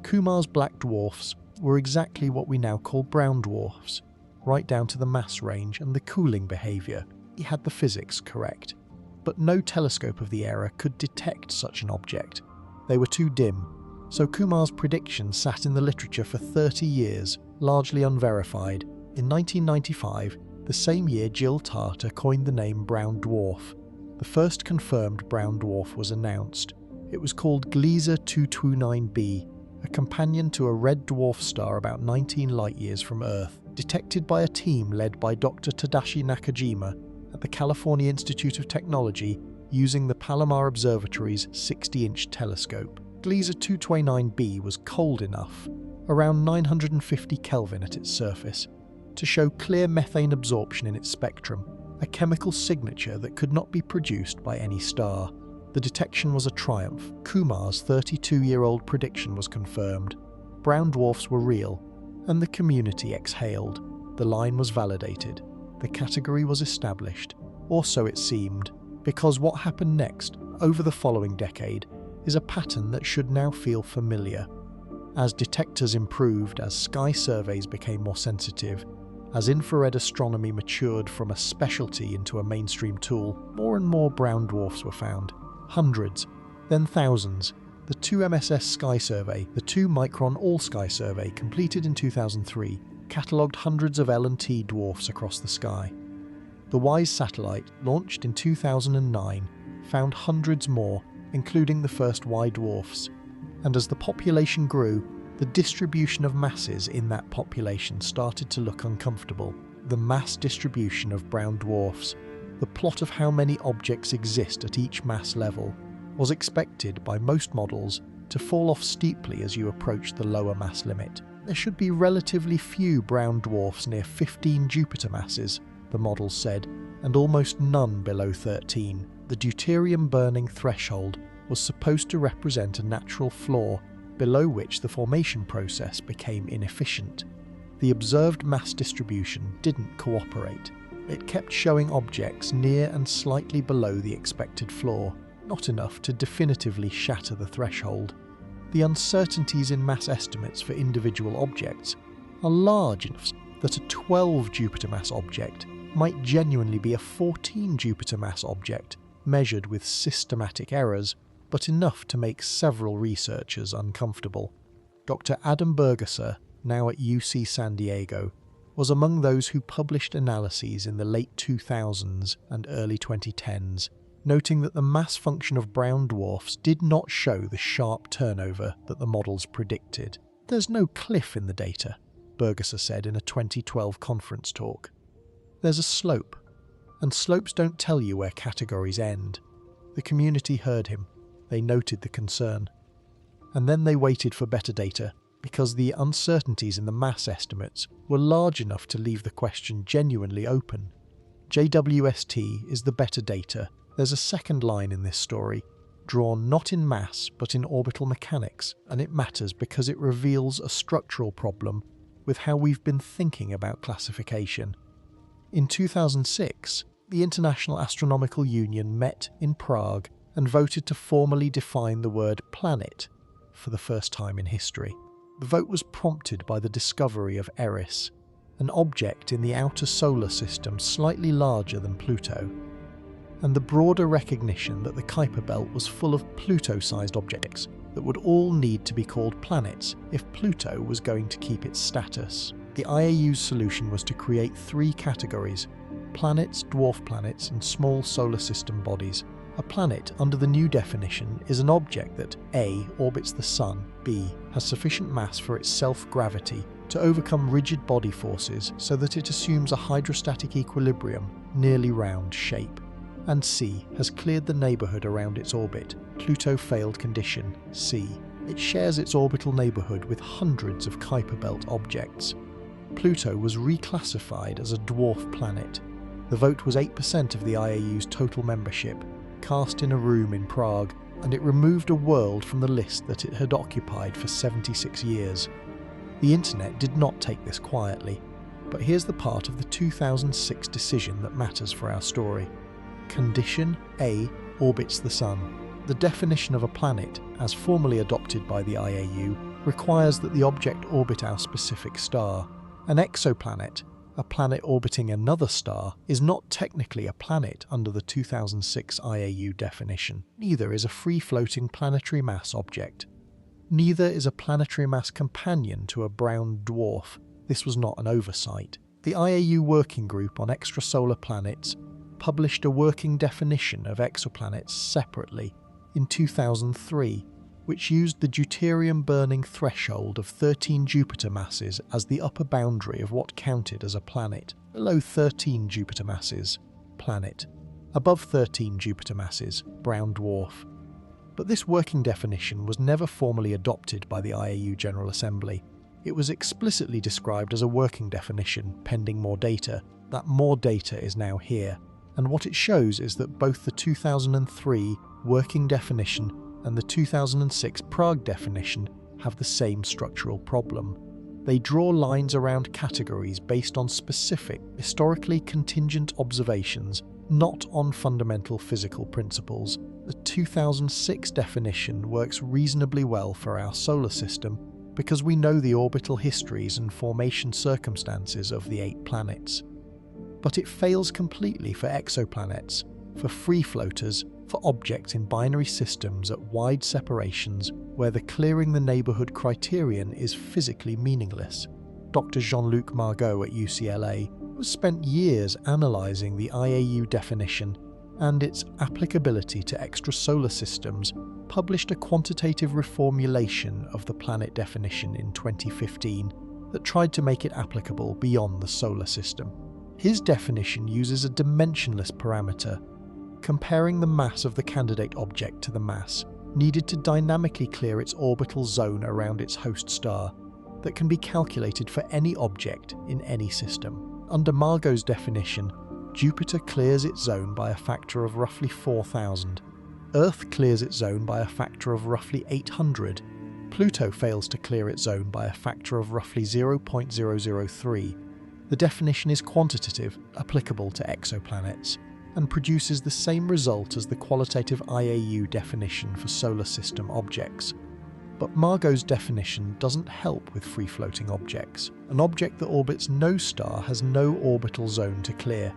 Kumar's black dwarfs were exactly what we now call brown dwarfs, right down to the mass range and the cooling behaviour. He had the physics correct. But no telescope of the era could detect such an object. They were too dim, so Kumar's prediction sat in the literature for 30 years, largely unverified. In 1995, the same year Jill Tarter coined the name brown dwarf. The first confirmed brown dwarf was announced. It was called Gliese 229b, a companion to a red dwarf star about 19 light-years from Earth, detected by a team led by Dr. Tadashi Nakajima at the California Institute of Technology using the Palomar Observatory's 60-inch telescope. Gliese 229b was cold enough, around 950 Kelvin at its surface, to show clear methane absorption in its spectrum, a chemical signature that could not be produced by any star. The detection was a triumph. Kumar's 32-year-old prediction was confirmed. Brown dwarfs were real, and the community exhaled. The line was validated. The category was established, or so it seemed, because what happened next, over the following decade, is a pattern that should now feel familiar. As detectors improved, as sky surveys became more sensitive, as infrared astronomy matured from a specialty into a mainstream tool, more and more brown dwarfs were found. Hundreds, then thousands. The 2MSS Sky Survey, the 2-micron All-Sky Survey, completed in 2003, catalogued hundreds of L&T dwarfs across the sky. The WISE satellite, launched in 2009, found hundreds more, including the first Y dwarfs. And as the population grew, the distribution of masses in that population started to look uncomfortable. The mass distribution of brown dwarfs, the plot of how many objects exist at each mass level, was expected by most models to fall off steeply as you approach the lower mass limit. There should be relatively few brown dwarfs near 15 Jupiter masses, the models said, and almost none below 13. The deuterium burning threshold was supposed to represent a natural floor below which the formation process became inefficient. The observed mass distribution didn't cooperate. It kept showing objects near and slightly below the expected floor, not enough to definitively shatter the threshold. The uncertainties in mass estimates for individual objects are large enough that a 12 Jupiter mass object might genuinely be a 14 Jupiter mass object, measured with systematic errors, but enough to make several researchers uncomfortable. Dr. Adam Bergesser, now at UC San Diego, was among those who published analyses in the late 2000s and early 2010s, noting that the mass function of brown dwarfs did not show the sharp turnover that the models predicted. There's no cliff in the data, Bergesser said in a 2012 conference talk. There's a slope, and slopes don't tell you where categories end. The community heard him. They noted the concern. And then they waited for better data, because the uncertainties in the mass estimates were large enough to leave the question genuinely open. JWST is the better data. There's a second line in this story, drawn not in mass but in orbital mechanics, and it matters because it reveals a structural problem with how we've been thinking about classification. In 2006, the International Astronomical Union met in Prague and voted to formally define the word planet for the first time in history. The vote was prompted by the discovery of Eris, an object in the outer solar system slightly larger than Pluto, and the broader recognition that the Kuiper belt was full of Pluto-sized objects that would all need to be called planets if Pluto was going to keep its status. The IAU's solution was to create 3 categories: planets, dwarf planets, and small solar system bodies. A planet, under the new definition, is an object that A. orbits the Sun, B. has sufficient mass for its self-gravity to overcome rigid body forces so that it assumes a hydrostatic equilibrium, nearly round shape, and C. has cleared the neighbourhood around its orbit, Pluto failed condition, C. It shares its orbital neighbourhood with hundreds of Kuiper Belt objects. Pluto was reclassified as a dwarf planet. The vote was 8% of the IAU's total membership, cast in a room in Prague, and it removed a world from the list that it had occupied for 76 years. The internet did not take this quietly, but here's the part of the 2006 decision that matters for our story. Condition A orbits the Sun. The definition of a planet, as formally adopted by the IAU, requires that the object orbit our specific star. An exoplanet, a planet orbiting another star, is not technically a planet under the 2006 IAU definition. Neither is a free-floating planetary mass object. Neither is a planetary mass companion to a brown dwarf. This was not an oversight. The IAU Working Group on Extrasolar Planets published a working definition of exoplanets separately in 2003, which used the deuterium burning threshold of 13 Jupiter masses as the upper boundary of what counted as a planet. Below 13 Jupiter masses, planet. Above 13 Jupiter masses, brown dwarf. But this working definition was never formally adopted by the IAU General Assembly. It was explicitly described as a working definition, pending more data. That more data is now here, and what it shows is that both the 2003 working definition and the 2006 Prague definition have the same structural problem. They draw lines around categories based on specific, historically contingent observations, not on fundamental physical principles. The 2006 definition works reasonably well for our solar system because we know the orbital histories and formation circumstances of the 8 planets. But it fails completely for exoplanets, for free floaters, for objects in binary systems at wide separations where the clearing the neighbourhood criterion is physically meaningless. Dr. Jean-Luc Margot at UCLA has spent years analysing the IAU definition and its applicability to extrasolar systems, published a quantitative reformulation of the planet definition in 2015 that tried to make it applicable beyond the solar system. His definition uses a dimensionless parameter, comparing the mass of the candidate object to the mass needed to dynamically clear its orbital zone around its host star, that can be calculated for any object in any system. Under Margot's definition, Jupiter clears its zone by a factor of roughly 4,000. Earth clears its zone by a factor of roughly 800. Pluto fails to clear its zone by a factor of roughly 0.003. The definition is quantitative, applicable to exoplanets, and produces the same result as the qualitative IAU definition for solar system objects. But Margot's definition doesn't help with free-floating objects. An object that orbits no star has no orbital zone to clear.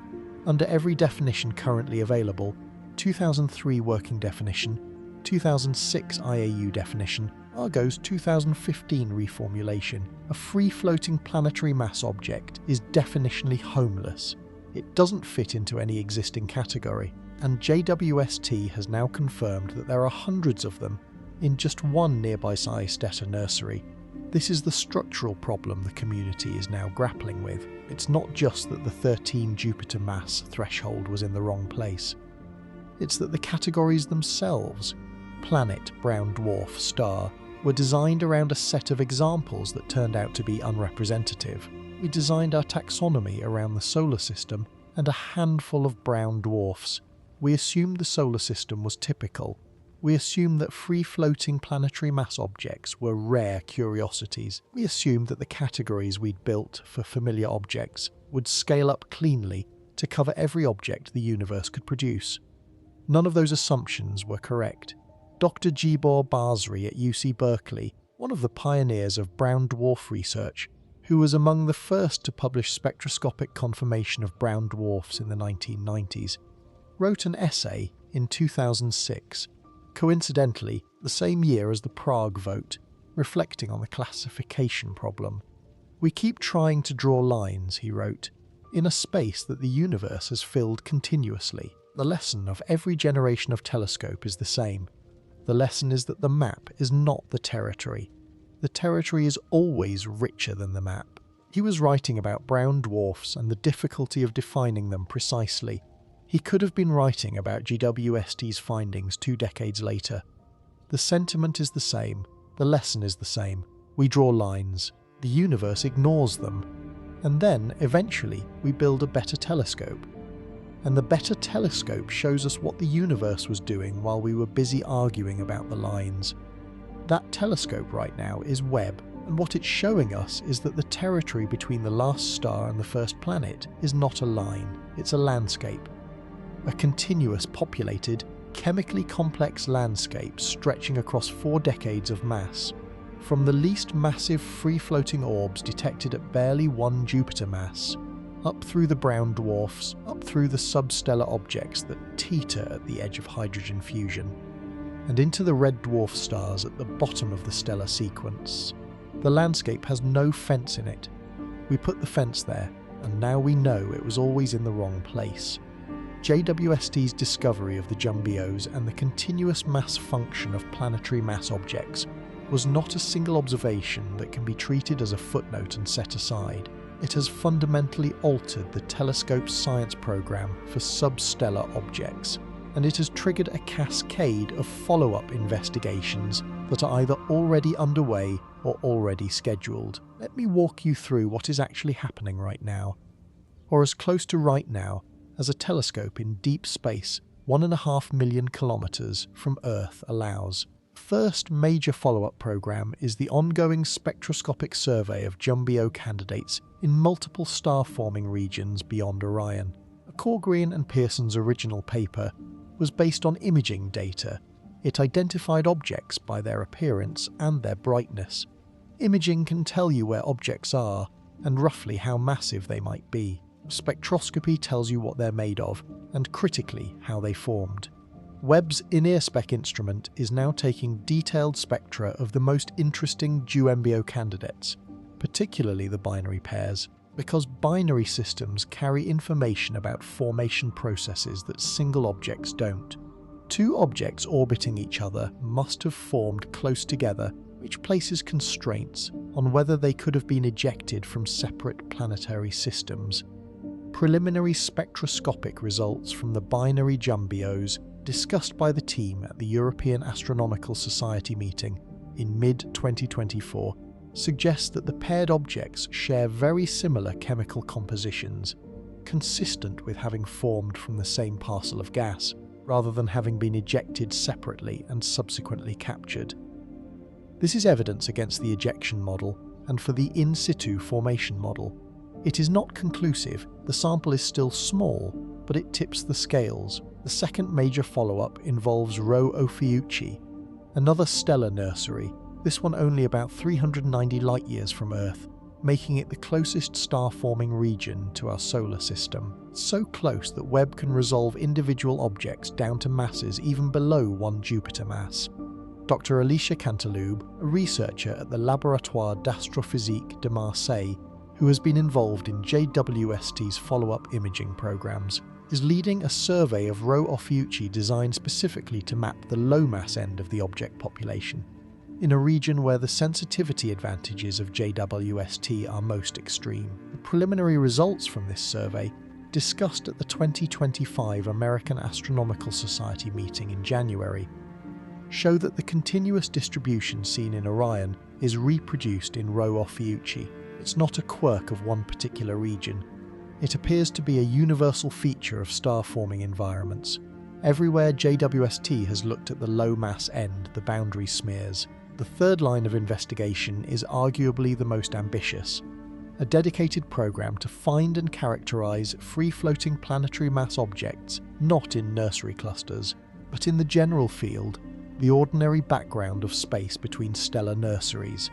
Under every definition currently available, 2003 working definition, 2006 IAU definition, Margot's 2015 reformulation, a free-floating planetary mass object is definitionally homeless. It doesn't fit into any existing category, and JWST has now confirmed that there are hundreds of them in just one nearby Sciesteta nursery. This is the structural problem the community is now grappling with. It's not just that the 13 Jupiter mass threshold was in the wrong place. It's that the categories themselves, planet, brown dwarf, star, were designed around a set of examples that turned out to be unrepresentative. We designed our taxonomy around the solar system and a handful of brown dwarfs. We assumed the solar system was typical. We assumed that free-floating planetary mass objects were rare curiosities. We assumed that the categories we'd built for familiar objects would scale up cleanly to cover every object the universe could produce. None of those assumptions were correct. Dr. Gibor Basri at UC Berkeley, one of the pioneers of brown dwarf research, who was among the first to publish spectroscopic confirmation of brown dwarfs in the 1990s, wrote an essay in 2006, coincidentally the same year as the Prague vote, reflecting on the classification problem. "We keep trying to draw lines," he wrote. in a space that the universe has filled continuously. The lesson of every generation of telescope is the same. The lesson is that the map is not the territory. The territory is always richer than the map. He was writing about brown dwarfs and the difficulty of defining them precisely. He could have been writing about JWST's findings 2 decades later. The sentiment is the same. The lesson is the same. We draw lines. The universe ignores them. And then, eventually, we build a better telescope. And the better telescope shows us what the universe was doing while we were busy arguing about the lines. That telescope right now is Webb, and what it's showing us is that the territory between the last star and the first planet is not a line, it's a landscape. A continuous, populated, chemically complex landscape stretching across 4 decades of mass. From the least massive free-floating orbs detected at barely 1 Jupiter mass, up through the brown dwarfs, up through the substellar objects that teeter at the edge of hydrogen fusion, and into the red dwarf stars at the bottom of the stellar sequence. The landscape has no fence in it. We put the fence there, and now we know it was always in the wrong place. JWST's discovery of the jumbios and the continuous mass function of planetary mass objects was not a single observation that can be treated as a footnote and set aside. It has fundamentally altered the telescope's science program for substellar objects, and it has triggered a cascade of follow-up investigations that are either already underway or already scheduled. Let me walk you through what is actually happening right now, or as close to right now as a telescope in deep space 1.5 million kilometers from Earth allows. First major follow-up program is the ongoing spectroscopic survey of jumbio candidates in multiple star-forming regions beyond Orion. Corgreen and Pearson's original paper was based on imaging data. It identified objects by their appearance and their brightness. Imaging can tell you where objects are and roughly how massive they might be. Spectroscopy tells you what they're made of and, critically, how they formed. Webb's in-ear spec instrument is now taking detailed spectra of the most interesting JWST candidates, particularly the binary pairs, because binary systems carry information about formation processes that single objects don't. 2 objects orbiting each other must have formed close together, which places constraints on whether they could have been ejected from separate planetary systems. Preliminary spectroscopic results from the binary jumbios discussed by the team at the European Astronomical Society meeting in mid-2024 suggest that the paired objects share very similar chemical compositions, consistent with having formed from the same parcel of gas, rather than having been ejected separately and subsequently captured. This is evidence against the ejection model and for the in situ formation model. It is not conclusive, the sample is still small, but it tips the scales. The second major follow-up involves Rho Ophiuchi, another stellar nursery, this one only about 390 light-years from Earth, making it the closest star-forming region to our solar system. So close that Webb can resolve individual objects down to masses even below 1 Jupiter mass. Dr. Alicia Canteloube, a researcher at the Laboratoire d'Astrophysique de Marseille, who has been involved in JWST's follow-up imaging programs, is leading a survey of Rho Ophiuchi designed specifically to map the low-mass end of the object population, in a region where the sensitivity advantages of JWST are most extreme. The preliminary results from this survey, discussed at the 2025 American Astronomical Society meeting in January, show that the continuous distribution seen in Orion is reproduced in Rho Ophiuchi. It's not a quirk of one particular region. It appears to be a universal feature of star-forming environments. Everywhere JWST has looked at the low-mass end, the boundary smears. The third line of investigation is arguably the most ambitious, a dedicated program to find and characterize free-floating planetary mass objects not in nursery clusters, but in the general field, the ordinary background of space between stellar nurseries.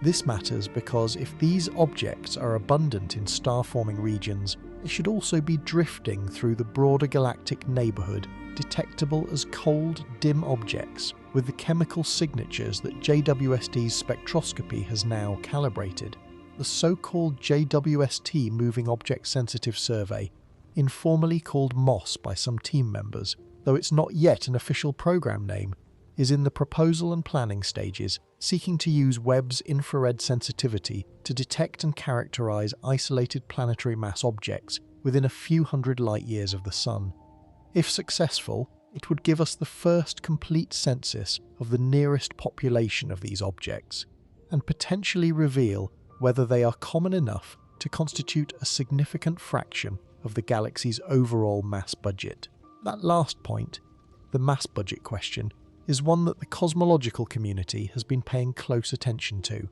This matters because if these objects are abundant in star-forming regions, they should also be drifting through the broader galactic neighbourhood, detectable as cold, dim objects with the chemical signatures that JWST's spectroscopy has now calibrated. the so-called JWST Moving Object Sensitive Survey, informally called MOSS by some team members, though it's not yet an official program name, is in the proposal and planning stages, seeking to use Webb's infrared sensitivity to detect and characterize isolated planetary mass objects within a few hundred light-years of the Sun. If successful, it would give us the first complete census of the nearest population of these objects, and potentially reveal whether they are common enough to constitute a significant fraction of the galaxy's overall mass budget. That last point, the mass budget question, is one that the cosmological community has been paying close attention to.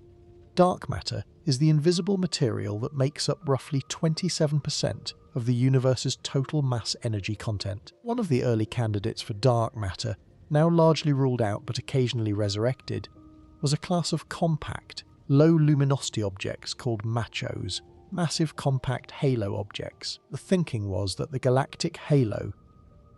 Dark matter is the invisible material that makes up roughly 27% of the universe's total mass energy content. One of the early candidates for dark matter, now largely ruled out but occasionally resurrected, was a class of compact, low luminosity objects called MACHOs, massive compact halo objects. The thinking was that the galactic halo,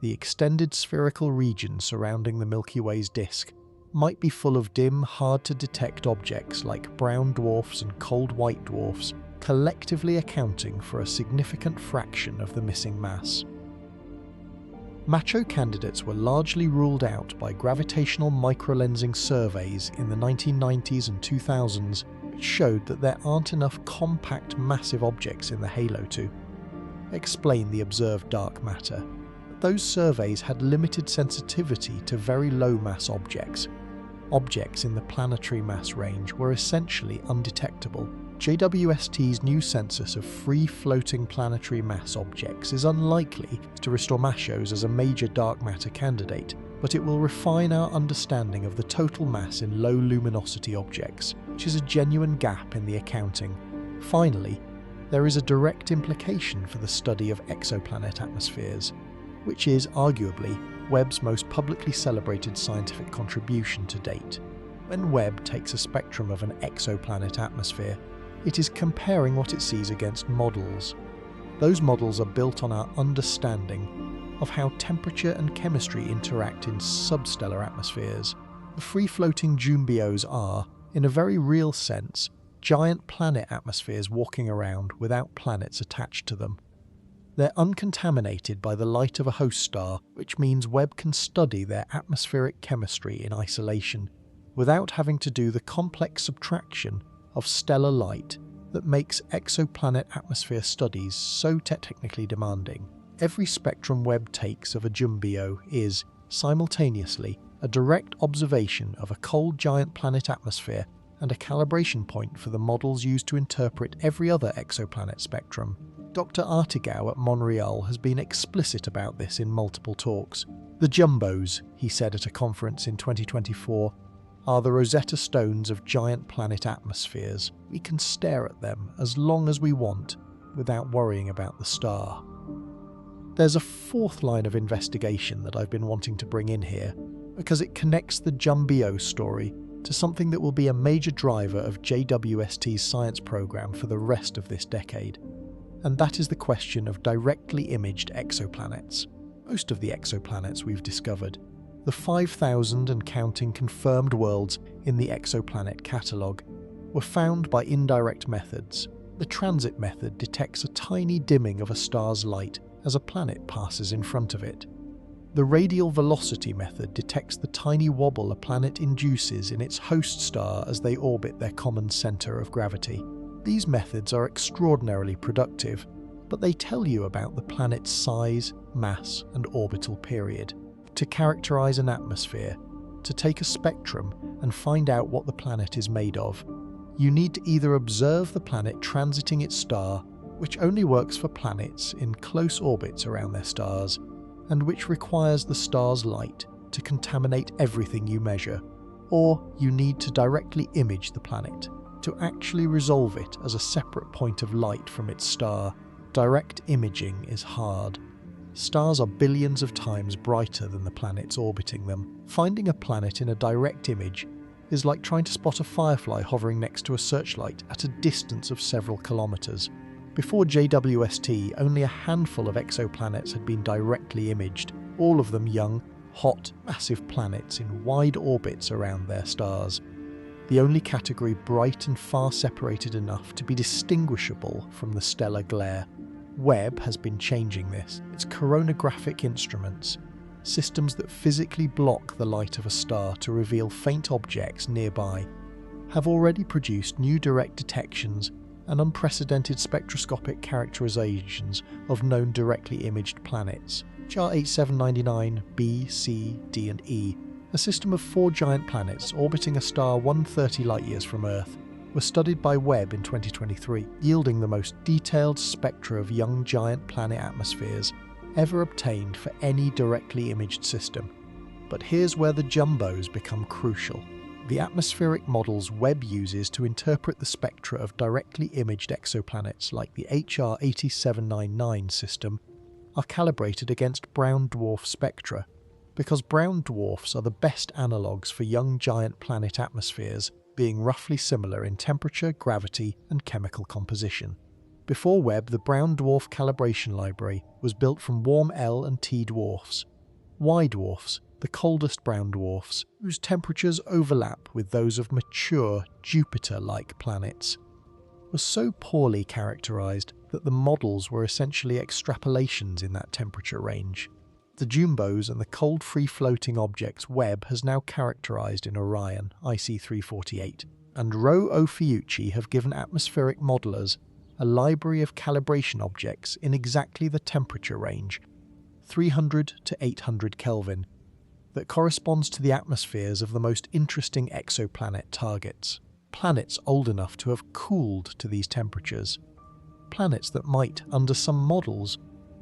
the extended spherical region surrounding the Milky Way's disk, might be full of dim, hard-to-detect objects like brown dwarfs and cold white dwarfs, collectively accounting for a significant fraction of the missing mass. MACHO candidates were largely ruled out by gravitational microlensing surveys in the 1990s and 2000s, which showed that there aren't enough compact massive objects in the halo to explain the observed dark matter. Those surveys had limited sensitivity to very low-mass objects. Objects in the planetary mass range were essentially undetectable. JWST's new census of free-floating planetary mass objects is unlikely to restore MACHOs as a major dark matter candidate, but it will refine our understanding of the total mass in low-luminosity objects, which is a genuine gap in the accounting. Finally, there is a direct implication for the study of exoplanet atmospheres, which is arguably Webb's most publicly celebrated scientific contribution to date. When Webb takes a spectrum of an exoplanet atmosphere, it is comparing what it sees against models. Those models are built on our understanding of how temperature and chemistry interact in substellar atmospheres. The free-floating JWSTs are, in a very real sense, giant planet atmospheres walking around without planets attached to them. They're uncontaminated by the light of a host star, which means Webb can study their atmospheric chemistry in isolation, without having to do the complex subtraction of stellar light that makes exoplanet atmosphere studies so technically demanding. Every spectrum Webb takes of a JWST is, simultaneously, a direct observation of a cold giant planet atmosphere and a calibration point for the models used to interpret every other exoplanet spectrum. Dr. Artigau at Montreal has been explicit about this in multiple talks. The jumbos, he said at a conference in 2024, are the Rosetta Stones of giant planet atmospheres. We can stare at them as long as we want without worrying about the star. There's a fourth line of investigation that I've been wanting to bring in here, because it connects the JWST story to something that will be a major driver of JWST's science program for the rest of this decade. And that is the question of directly imaged exoplanets. Most of the exoplanets we've discovered, the 5,000 and counting confirmed worlds in the exoplanet catalogue, were found by indirect methods. The transit method detects a tiny dimming of a star's light as a planet passes in front of it. The radial velocity method detects the tiny wobble a planet induces in its host star as they orbit their common centre of gravity. These methods are extraordinarily productive, but they tell you about the planet's size, mass, and orbital period. To characterize an atmosphere, to take a spectrum and find out what the planet is made of, you need to either observe the planet transiting its star, which only works for planets in close orbits around their stars, and which requires the star's light to contaminate everything you measure, or you need to directly image the planet, to actually resolve it as a separate point of light from its star. Direct imaging is hard. Stars are billions of times brighter than the planets orbiting them. Finding a planet in a direct image is like trying to spot a firefly hovering next to a searchlight at a distance of several kilometers. Before JWST, only a handful of exoplanets had been directly imaged, all of them young, hot, massive planets in wide orbits around their stars. the only category bright and far separated enough to be distinguishable from the stellar glare. Webb has been changing this. Its coronagraphic instruments, systems that physically block the light of a star to reveal faint objects nearby, have already produced new direct detections and unprecedented spectroscopic characterizations of known directly imaged planets. HR 8799 B, C, D and E, a system of 4 giant planets orbiting a star 130 light-years from Earth, was studied by Webb in 2023, yielding the most detailed spectra of young giant planet atmospheres ever obtained for any directly imaged system. But here's where the jumbos become crucial. The atmospheric models Webb uses to interpret the spectra of directly imaged exoplanets like the HR 8799 system are calibrated against brown dwarf spectra, because brown dwarfs are the best analogues for young giant planet atmospheres, being roughly similar in temperature, gravity, and chemical composition. Before Webb, the brown dwarf calibration library was built from warm L and T dwarfs. Y dwarfs, the coldest brown dwarfs, whose temperatures overlap with those of mature Jupiter-like planets, were so poorly characterized that the models were essentially extrapolations in that temperature range. The jumbos and the cold free-floating objects Webb has now characterized in Orion, IC 348, and Ro Ophiuchi have given atmospheric modelers a library of calibration objects in exactly the temperature range, 300 to 800 Kelvin, that corresponds to the atmospheres of the most interesting exoplanet targets. Planets old enough to have cooled to these temperatures. Planets that might, under some models,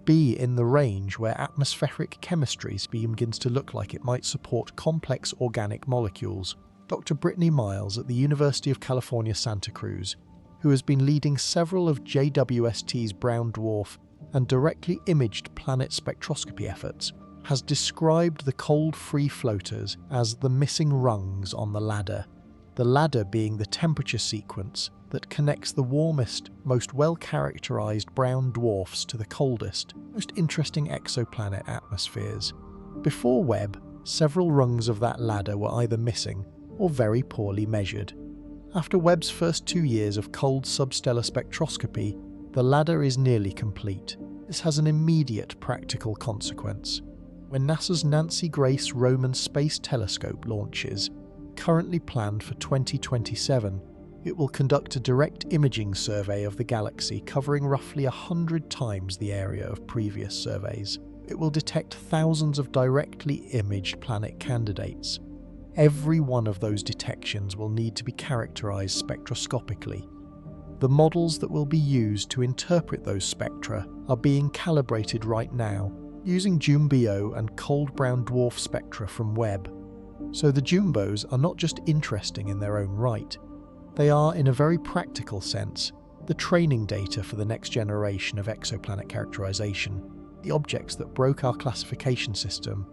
be in the range where atmospheric chemistry begins to look like it might support complex organic molecules. Dr. Brittany Miles at the University of California, Santa Cruz, who has been leading several of JWST's brown dwarf and directly imaged planet spectroscopy efforts, has described the cold free floaters as the missing rungs on the ladder being the temperature sequence that connects the warmest, most well-characterized brown dwarfs to the coldest, most interesting exoplanet atmospheres. Before Webb, several rungs of that ladder were either missing or very poorly measured. After Webb's first 2 years of cold substellar spectroscopy, the ladder is nearly complete. This has an immediate practical consequence. When NASA's Nancy Grace Roman Space Telescope launches, currently planned for 2027, it will conduct a direct imaging survey of the galaxy covering roughly 100 times the area of previous surveys. It will detect thousands of directly imaged planet candidates. Every one of those detections will need to be characterized spectroscopically. The models that will be used to interpret those spectra are being calibrated right now, using JUMBO and cold brown dwarf spectra from Webb. So the jumbos are not just interesting in their own right, they are, in a very practical sense, the training data for the next generation of exoplanet characterization. The objects that broke our classification system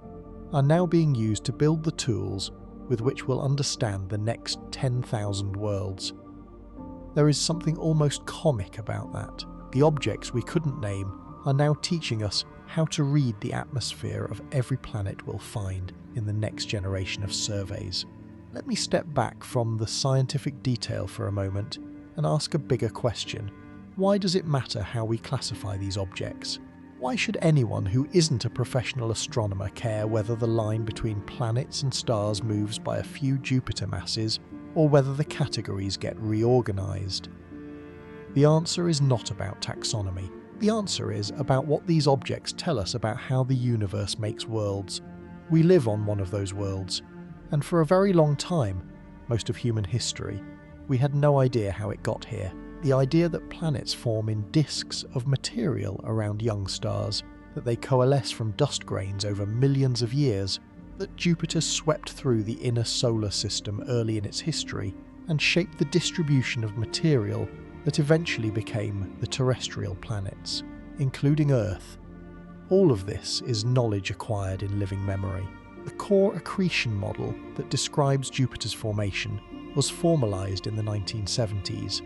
are now being used to build the tools with which we'll understand the next 10,000 worlds. There is something almost comic about that. The objects we couldn't name are now teaching us how to read the atmosphere of every planet we'll find in the next generation of surveys. Let me step back from the scientific detail for a moment and ask a bigger question. Why does it matter how we classify these objects? Why should anyone who isn't a professional astronomer care whether the line between planets and stars moves by a few Jupiter masses or whether the categories get reorganized? The answer is not about taxonomy. The answer is about what these objects tell us about how the universe makes worlds. We live on one of those worlds, and for a very long time, most of human history, we had no idea how it got here. The idea that planets form in disks of material around young stars, that they coalesce from dust grains over millions of years, that Jupiter swept through the inner solar system early in its history and shaped the distribution of material that eventually became the terrestrial planets, including Earth. All of this is knowledge acquired in living memory. The core accretion model that describes Jupiter's formation was formalized in the 1970s.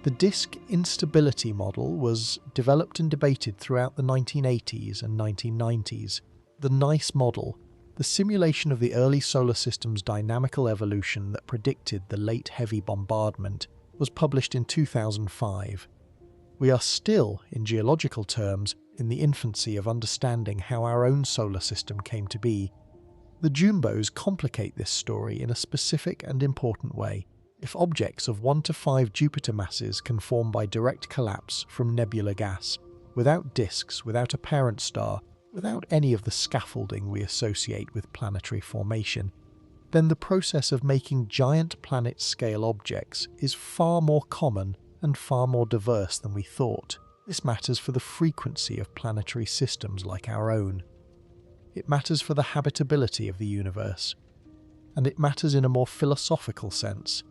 The disk instability model was developed and debated throughout the 1980s and 1990s. The NICE model The simulation of the early solar system's dynamical evolution that predicted the late heavy bombardment was published in 2005. We are still, in geological terms, in the infancy of understanding how our own solar system came to be. The Jumbos complicate this story in a specific and important way. If objects of 1 to 5 Jupiter masses can form by direct collapse from nebular gas, without disks, without a parent star, without any of the scaffolding we associate with planetary formation, then the process of making giant planet-scale objects is far more common and far more diverse than we thought. This matters for the frequency of planetary systems like our own. It matters for the habitability of the universe. And it matters in a more philosophical sense.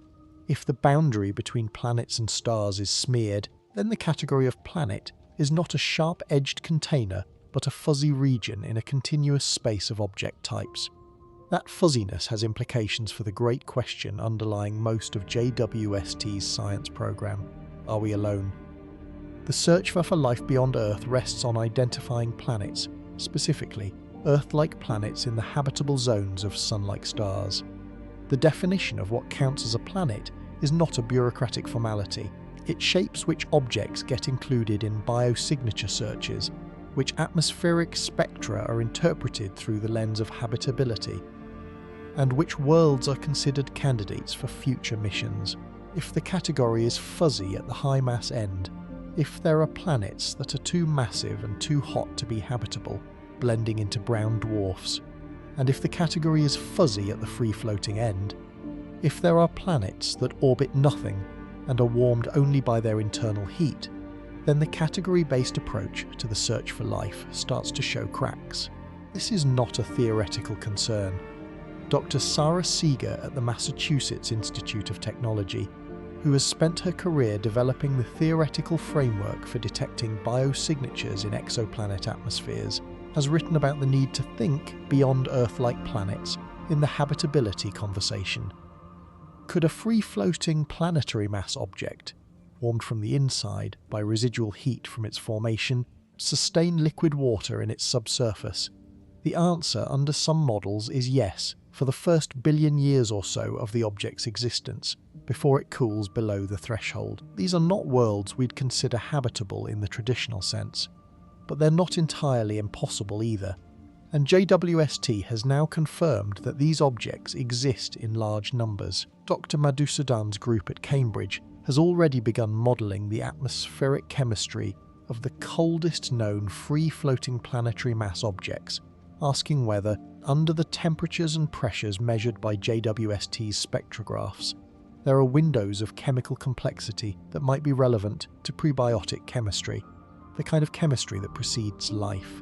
If the boundary between planets and stars is smeared, then the category of planet is not a sharp-edged container, but a fuzzy region in a continuous space of object types. That fuzziness has implications for the great question underlying most of JWST's science program: are we alone? The search for life beyond Earth rests on identifying planets, specifically Earth-like planets in the habitable zones of Sun-like stars. The definition of what counts as a planet is not a bureaucratic formality. It shapes which objects get included in biosignature searches, which atmospheric spectra are interpreted through the lens of habitability, and which worlds are considered candidates for future missions. If the category is fuzzy at the high mass end, if there are planets that are too massive and too hot to be habitable, blending into brown dwarfs, and if the category is fuzzy at the free-floating end, if there are planets that orbit nothing and are warmed only by their internal heat, then the category-based approach to the search for life starts to show cracks. This is not a theoretical concern. Dr. Sarah Seeger at the Massachusetts Institute of Technology, who has spent her career developing the theoretical framework for detecting biosignatures in exoplanet atmospheres, has written about the need to think beyond Earth-like planets in the habitability conversation. Could a free-floating planetary mass object, warmed from the inside by residual heat from its formation, sustain liquid water in its subsurface? The answer under some models is yes, for the first billion years or so of the object's existence, before it cools below the threshold. These are not worlds we'd consider habitable in the traditional sense, but they're not entirely impossible either. And JWST has now confirmed that these objects exist in large numbers. Dr. Madhusudan's group at Cambridge has already begun modelling the atmospheric chemistry of the coldest known free-floating planetary mass objects, asking whether, under the temperatures and pressures measured by JWST's spectrographs, there are windows of chemical complexity that might be relevant to prebiotic chemistry, the kind of chemistry that precedes life.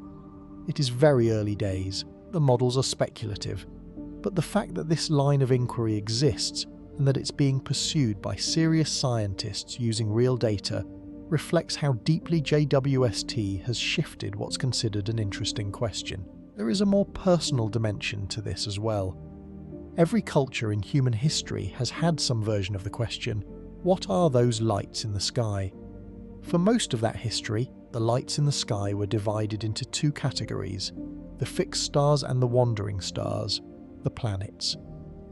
It is very early days, the models are speculative, but the fact that this line of inquiry exists and that it's being pursued by serious scientists using real data reflects how deeply JWST has shifted what's considered an interesting question. There is a more personal dimension to this as well. Every culture in human history has had some version of the question, what are those lights in the sky? For most of that history, the lights in the sky were divided into two categories: the fixed stars and the wandering stars, the planets.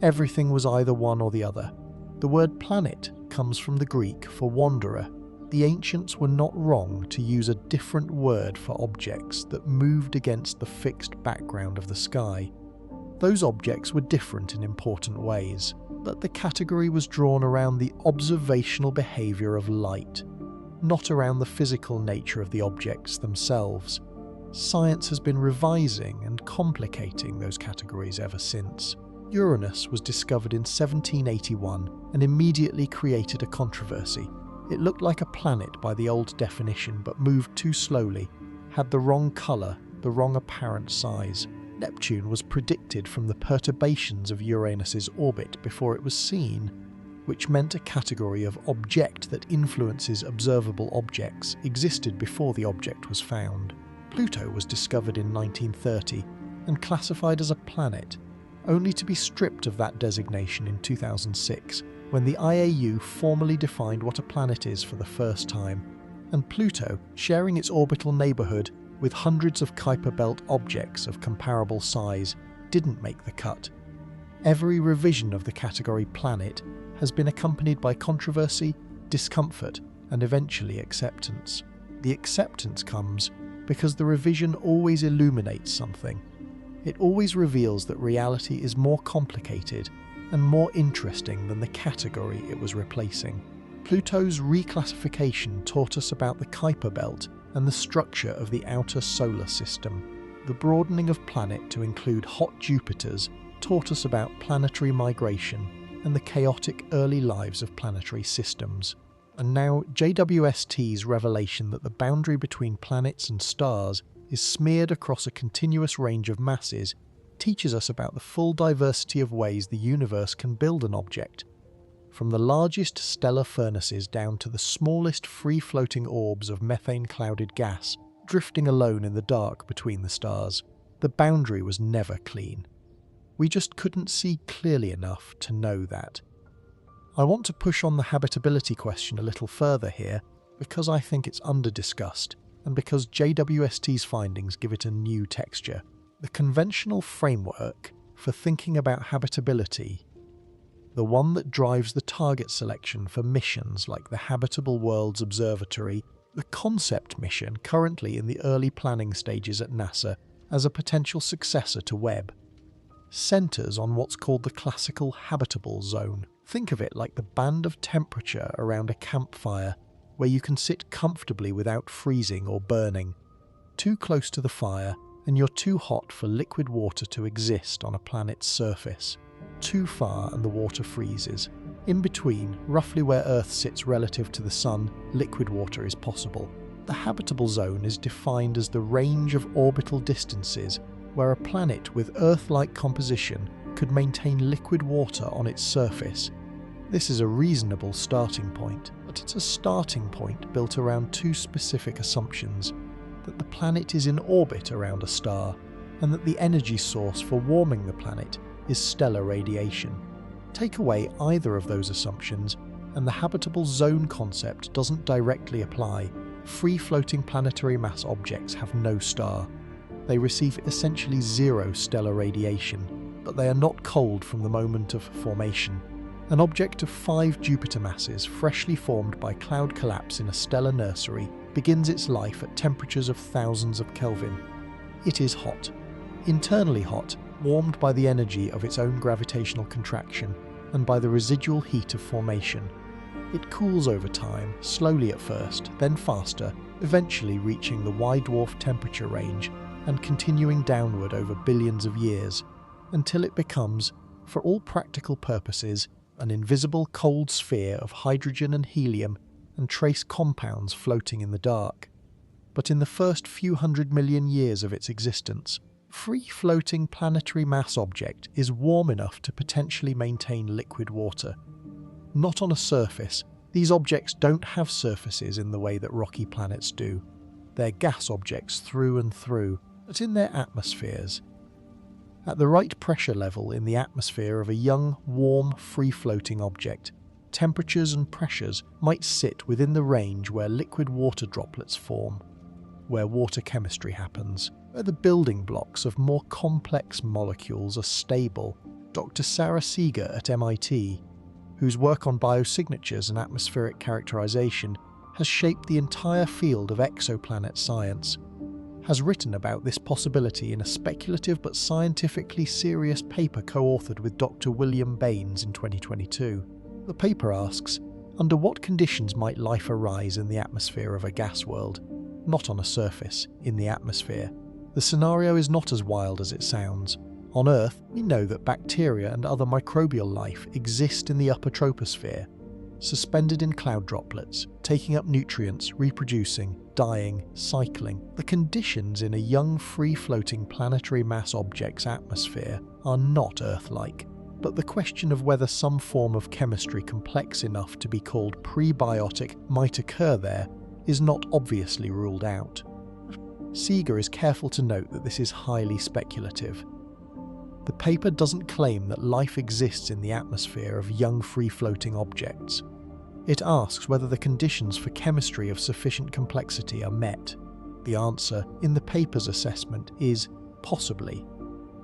Everything was either one or the other. The word planet comes from the Greek for wanderer. The ancients were not wrong to use a different word for objects that moved against the fixed background of the sky. Those objects were different in important ways, but the category was drawn around the observational behaviour of light, not around the physical nature of the objects themselves. Science has been revising and complicating those categories ever since. Uranus was discovered in 1781 and immediately created a controversy. It looked like a planet by the old definition, but moved too slowly, had the wrong colour, the wrong apparent size. Neptune was predicted from the perturbations of Uranus's orbit before it was seen, which meant a category of object that influences observable objects existed before the object was found. Pluto was discovered in 1930 and classified as a planet, only to be stripped of that designation in 2006, when the IAU formally defined what a planet is for the first time, and Pluto, sharing its orbital neighbourhood with hundreds of Kuiper belt objects of comparable size, didn't make the cut. Every revision of the category planet has been accompanied by controversy, discomfort, and eventually acceptance. The acceptance comes because the revision always illuminates something. It always reveals that reality is more complicated and more interesting than the category it was replacing. Pluto's reclassification taught us about the Kuiper belt and the structure of the outer solar system. The broadening of planet to include hot Jupiters taught us about planetary migration and the chaotic early lives of planetary systems. And now JWST's revelation that the boundary between planets and stars is smeared across a continuous range of masses teaches us about the full diversity of ways the universe can build an object. From the largest stellar furnaces down to the smallest free-floating orbs of methane-clouded gas drifting alone in the dark between the stars, the boundary was never clean. We just couldn't see clearly enough to know that. I want to push on the habitability question a little further here because I think it's under-discussed and because JWST's findings give it a new texture. The conventional framework for thinking about habitability, the one that drives the target selection for missions like the Habitable Worlds Observatory, the concept mission currently in the early planning stages at NASA as a potential successor to Webb, centres on what's called the classical habitable zone. Think of it like the band of temperature around a campfire where you can sit comfortably without freezing or burning. Too close to the fire and you're too hot for liquid water to exist on a planet's surface. Too far and the water freezes. In between, roughly where Earth sits relative to the Sun, liquid water is possible. The habitable zone is defined as the range of orbital distances where a planet with Earth-like composition could maintain liquid water on its surface. This is a reasonable starting point, but it's a starting point built around two specific assumptions: that the planet is in orbit around a star, and that the energy source for warming the planet is stellar radiation. Take away either of those assumptions, and the habitable zone concept doesn't directly apply. Free-floating planetary mass objects have no star. They receive essentially zero stellar radiation, but they are not cold from the moment of formation. An object of 5 Jupiter masses, freshly formed by cloud collapse in a stellar nursery, begins its life at temperatures of thousands of Kelvin. It is hot. Internally hot, warmed by the energy of its own gravitational contraction and by the residual heat of formation. It cools over time, slowly at first, then faster, eventually reaching the Y-dwarf temperature range and continuing downward over billions of years, until it becomes, for all practical purposes, an invisible cold sphere of hydrogen and helium and trace compounds floating in the dark. But in the first few 100 million years of its existence, free-floating planetary mass object is warm enough to potentially maintain liquid water. Not on a surface. These objects don't have surfaces in the way that rocky planets do. They're gas objects through and through, but in their atmospheres. At the right pressure level in the atmosphere of a young, warm, free-floating object, temperatures and pressures might sit within the range where liquid water droplets form, where water chemistry happens, where the building blocks of more complex molecules are stable. Dr. Sarah Seeger at MIT, whose work on biosignatures and atmospheric characterization has shaped the entire field of exoplanet science, has written about this possibility in a speculative but scientifically serious paper co-authored with Dr. William Baines in 2022. The paper asks, under what conditions might life arise in the atmosphere of a gas world? Not on a surface, in the atmosphere. The scenario is not as wild as it sounds. On Earth, we know that bacteria and other microbial life exist in the upper troposphere, suspended in cloud droplets, taking up nutrients, reproducing, dying, cycling. The conditions in a young, free-floating planetary mass object's atmosphere are not Earth-like, but the question of whether some form of chemistry complex enough to be called prebiotic might occur there is not obviously ruled out. Seeger is careful to note that this is highly speculative. The paper doesn't claim that life exists in the atmosphere of young free-floating objects. It asks whether the conditions for chemistry of sufficient complexity are met. The answer, in the paper's assessment, is possibly.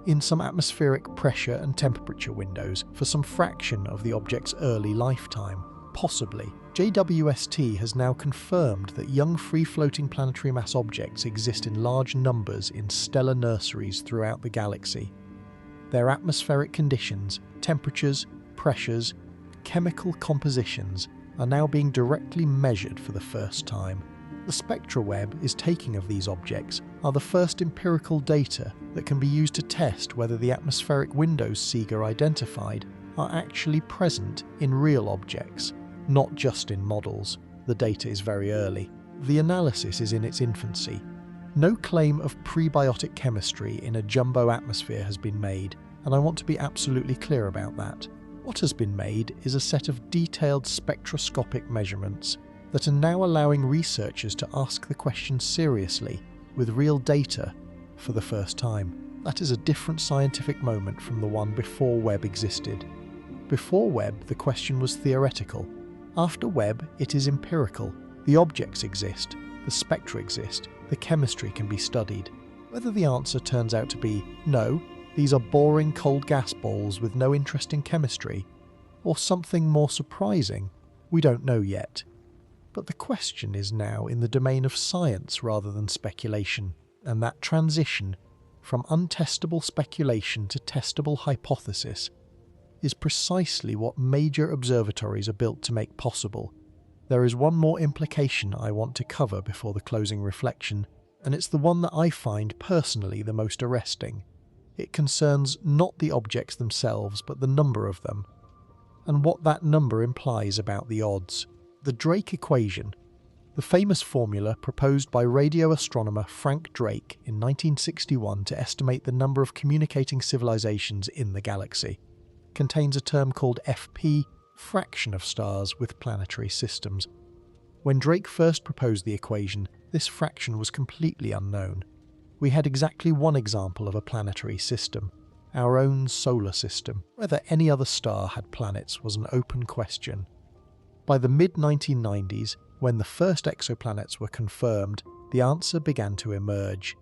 in some atmospheric pressure and temperature windows for some fraction of the object's early lifetime. Possibly. JWST has now confirmed that young free-floating planetary mass objects exist in large numbers in stellar nurseries throughout the galaxy. Their atmospheric conditions, temperatures, pressures, chemical compositions are now being directly measured for the first time. The spectra web is taking of these objects are the first empirical data that can be used to test whether the atmospheric windows Seeger identified are actually present in real objects, not just in models. The data is very early. The analysis is in its infancy. No claim of prebiotic chemistry in a jumbo atmosphere has been made, and I want to be absolutely clear about that. What has been made is a set of detailed spectroscopic measurements that are now allowing researchers to ask the question seriously, with real data, for the first time. That is a different scientific moment from the one before Webb existed. Before Webb, the question was theoretical. After Webb, it is empirical. The objects exist, the spectra exist, the chemistry can be studied. Whether the answer turns out to be, no, these are boring cold gas balls with no interesting chemistry, or something more surprising, we don't know yet. But the question is now in the domain of science rather than speculation, and that transition from untestable speculation to testable hypothesis is precisely what major observatories are built to make possible. There is one more implication I want to cover before the closing reflection, and it's the one that I find personally the most arresting. It concerns not the objects themselves, but the number of them, and what that number implies about the odds. The Drake equation, the famous formula proposed by radio astronomer Frank Drake in 1961 to estimate the number of communicating civilizations in the galaxy, contains a term called FP, fraction of stars with planetary systems. When Drake first proposed the equation, this fraction was completely unknown. We had exactly one example of a planetary system, our own solar system. Whether any other star had planets was an open question. By the mid-1990s, when the first exoplanets were confirmed, the answer began to emerge.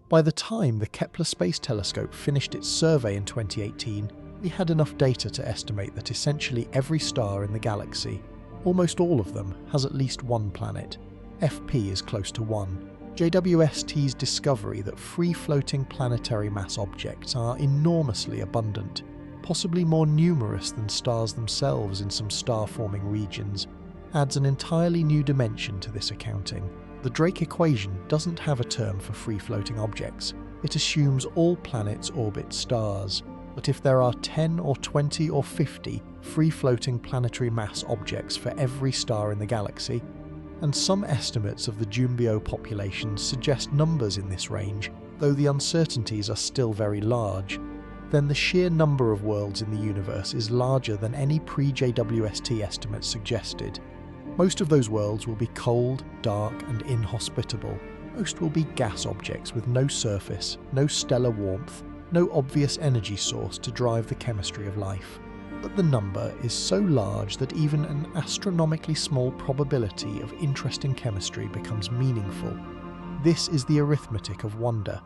By the time the Kepler Space Telescope finished its survey in 2018, we had enough data to estimate that essentially every star in the galaxy, almost all of them, has at least one planet. FP is close to 1. JWST's discovery that free-floating planetary mass objects are enormously abundant, possibly more numerous than stars themselves in some star-forming regions, adds an entirely new dimension to this accounting. The Drake equation doesn't have a term for free-floating objects. It assumes all planets orbit stars. But if there are 10 or 20 or 50 free-floating planetary mass objects for every star in the galaxy, and some estimates of the Jumbio population suggest numbers in this range, though the uncertainties are still very large, then the sheer number of worlds in the universe is larger than any pre-JWST estimates suggested. Most of those worlds will be cold, dark, and inhospitable. Most will be gas objects with no surface, no stellar warmth, no obvious energy source to drive the chemistry of life. But the number is so large that even an astronomically small probability of interesting chemistry becomes meaningful. This is the arithmetic of wonder.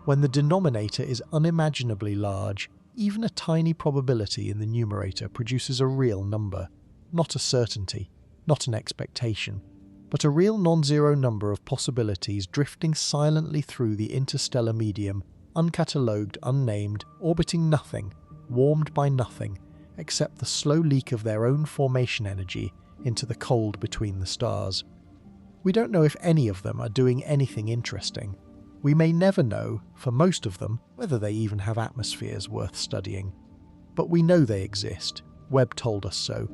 When the denominator is unimaginably large, even a tiny probability in the numerator produces a real number, not a certainty, not an expectation, but a real non-zero number of possibilities drifting silently through the interstellar medium, uncatalogued, unnamed, orbiting nothing, warmed by nothing, except the slow leak of their own formation energy into the cold between the stars. We don't know if any of them are doing anything interesting. We may never know, for most of them, whether they even have atmospheres worth studying. But we know they exist. Webb told us so.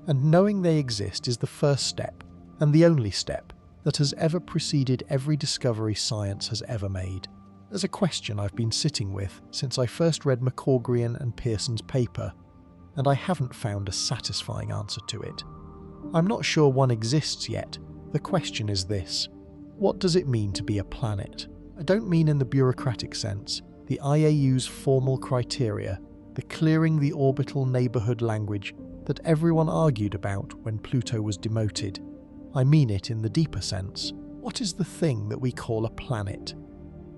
And knowing they exist is the first step, and the only step, that has ever preceded every discovery science has ever made. There's a question I've been sitting with since I first read McCaugrian and Pearson's paper, and I haven't found a satisfying answer to it. I'm not sure one exists yet. The question is this: what does it mean to be a planet? I don't mean in the bureaucratic sense, the IAU's formal criteria, the clearing the orbital neighbourhood language that everyone argued about when Pluto was demoted. I mean it in the deeper sense. What is the thing that we call a planet?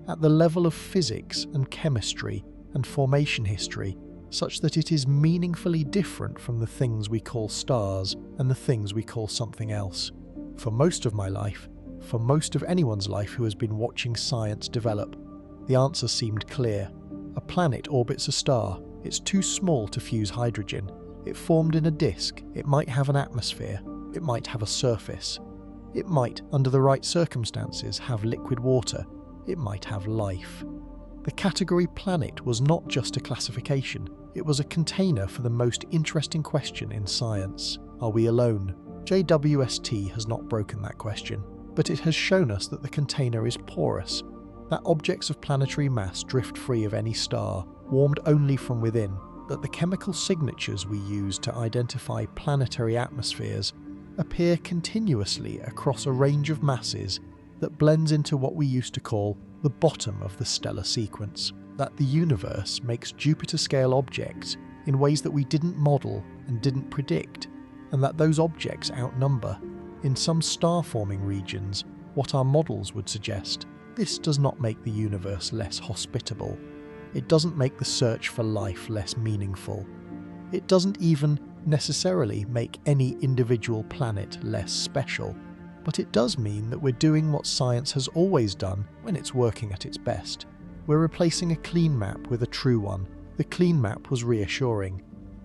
at the level of physics and chemistry and formation history, such that it is meaningfully different from the things we call stars and the things we call something else. For most of my life, for most of anyone's life who has been watching science develop, the answer seemed clear. A planet orbits a star. It's too small to fuse hydrogen. It formed in a disk. It might have an atmosphere. It might have a surface. It might, under the right circumstances, have liquid water. It might have life. The category planet was not just a classification. It was a container for the most interesting question in science. Are we alone? JWST has not broken that question, but it has shown us that the container is porous, that objects of planetary mass drift free of any star, warmed only from within, that the chemical signatures we use to identify planetary atmospheres appear continuously across a range of masses that blends into what we used to call the bottom of the stellar sequence, that the universe makes Jupiter-scale objects in ways that we didn't model and didn't predict, and that those objects outnumber, in some star-forming regions, what our models would suggest. This does not make the universe less hospitable. It doesn't make the search for life less meaningful. It doesn't even necessarily make any individual planet less special. But it does mean that we're doing what science has always done when it's working at its best. We're replacing a clean map with a true one. The clean map was reassuring.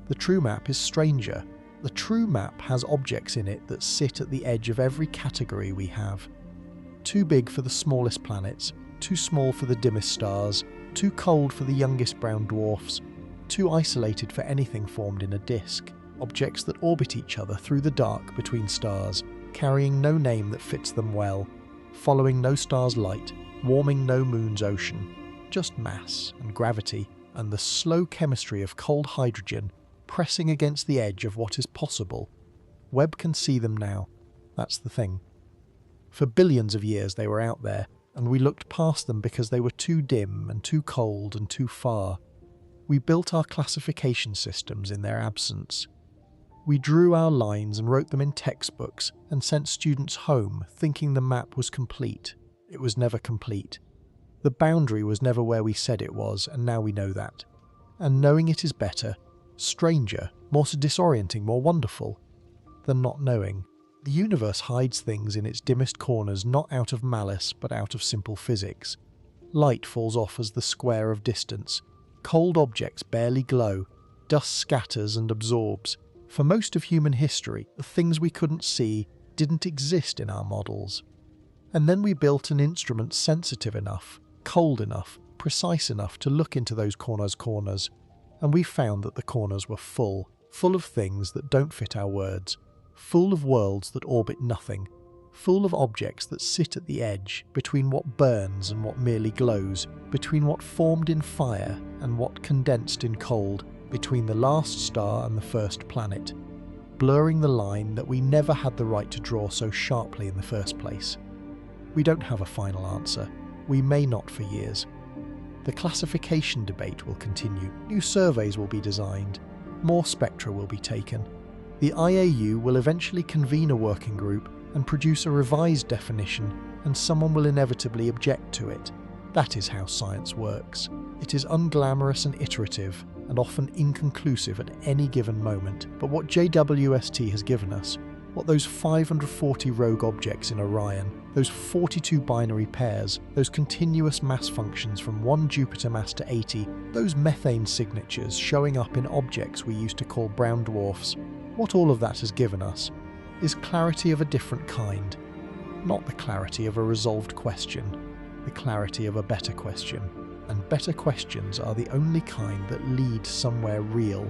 The true map is stranger. The true map has objects in it that sit at the edge of every category we have. Too big for the smallest planets, too small for the dimmest stars, too cold for the youngest brown dwarfs, too isolated for anything formed in a disk. Objects that orbit each other through the dark between stars, carrying no name that fits them well, following no star's light, warming no moon's ocean, just mass and gravity and the slow chemistry of cold hydrogen pressing against the edge of what is possible. Webb can see them now. That's the thing. For billions of years they were out there, and we looked past them because they were too dim and too cold and too far. We built our classification systems in their absence. We drew our lines and wrote them in textbooks and sent students home thinking the map was complete. It was never complete. The boundary was never where we said it was, and now we know that. And knowing it is better, stranger, more disorienting, more wonderful than not knowing. The universe hides things in its dimmest corners not out of malice but out of simple physics. Light falls off as the square of distance. Cold objects barely glow. Dust scatters and absorbs. For most of human history, the things we couldn't see didn't exist in our models. And then we built an instrument sensitive enough, cold enough, precise enough to look into those corners, and we found that the corners were full of things that don't fit our words, full of worlds that orbit nothing, full of objects that sit at the edge between what burns and what merely glows, between what formed in fire and what condensed in cold, between the last star and the first planet, blurring the line that we never had the right to draw so sharply in the first place. We don't have a final answer. We may not for years. The classification debate will continue. New surveys will be designed. More spectra will be taken. The IAU will eventually convene a working group and produce a revised definition, and someone will inevitably object to it. That is how science works. It is unglamorous and iterative, and often inconclusive at any given moment. But what JWST has given us, what those 540 rogue objects in Orion, those 42 binary pairs, those continuous mass functions from 1 Jupiter mass to 80, those methane signatures showing up in objects we used to call brown dwarfs, what all of that has given us is clarity of a different kind. Not the clarity of a resolved question, the clarity of a better question. And better questions are the only kind that lead somewhere real.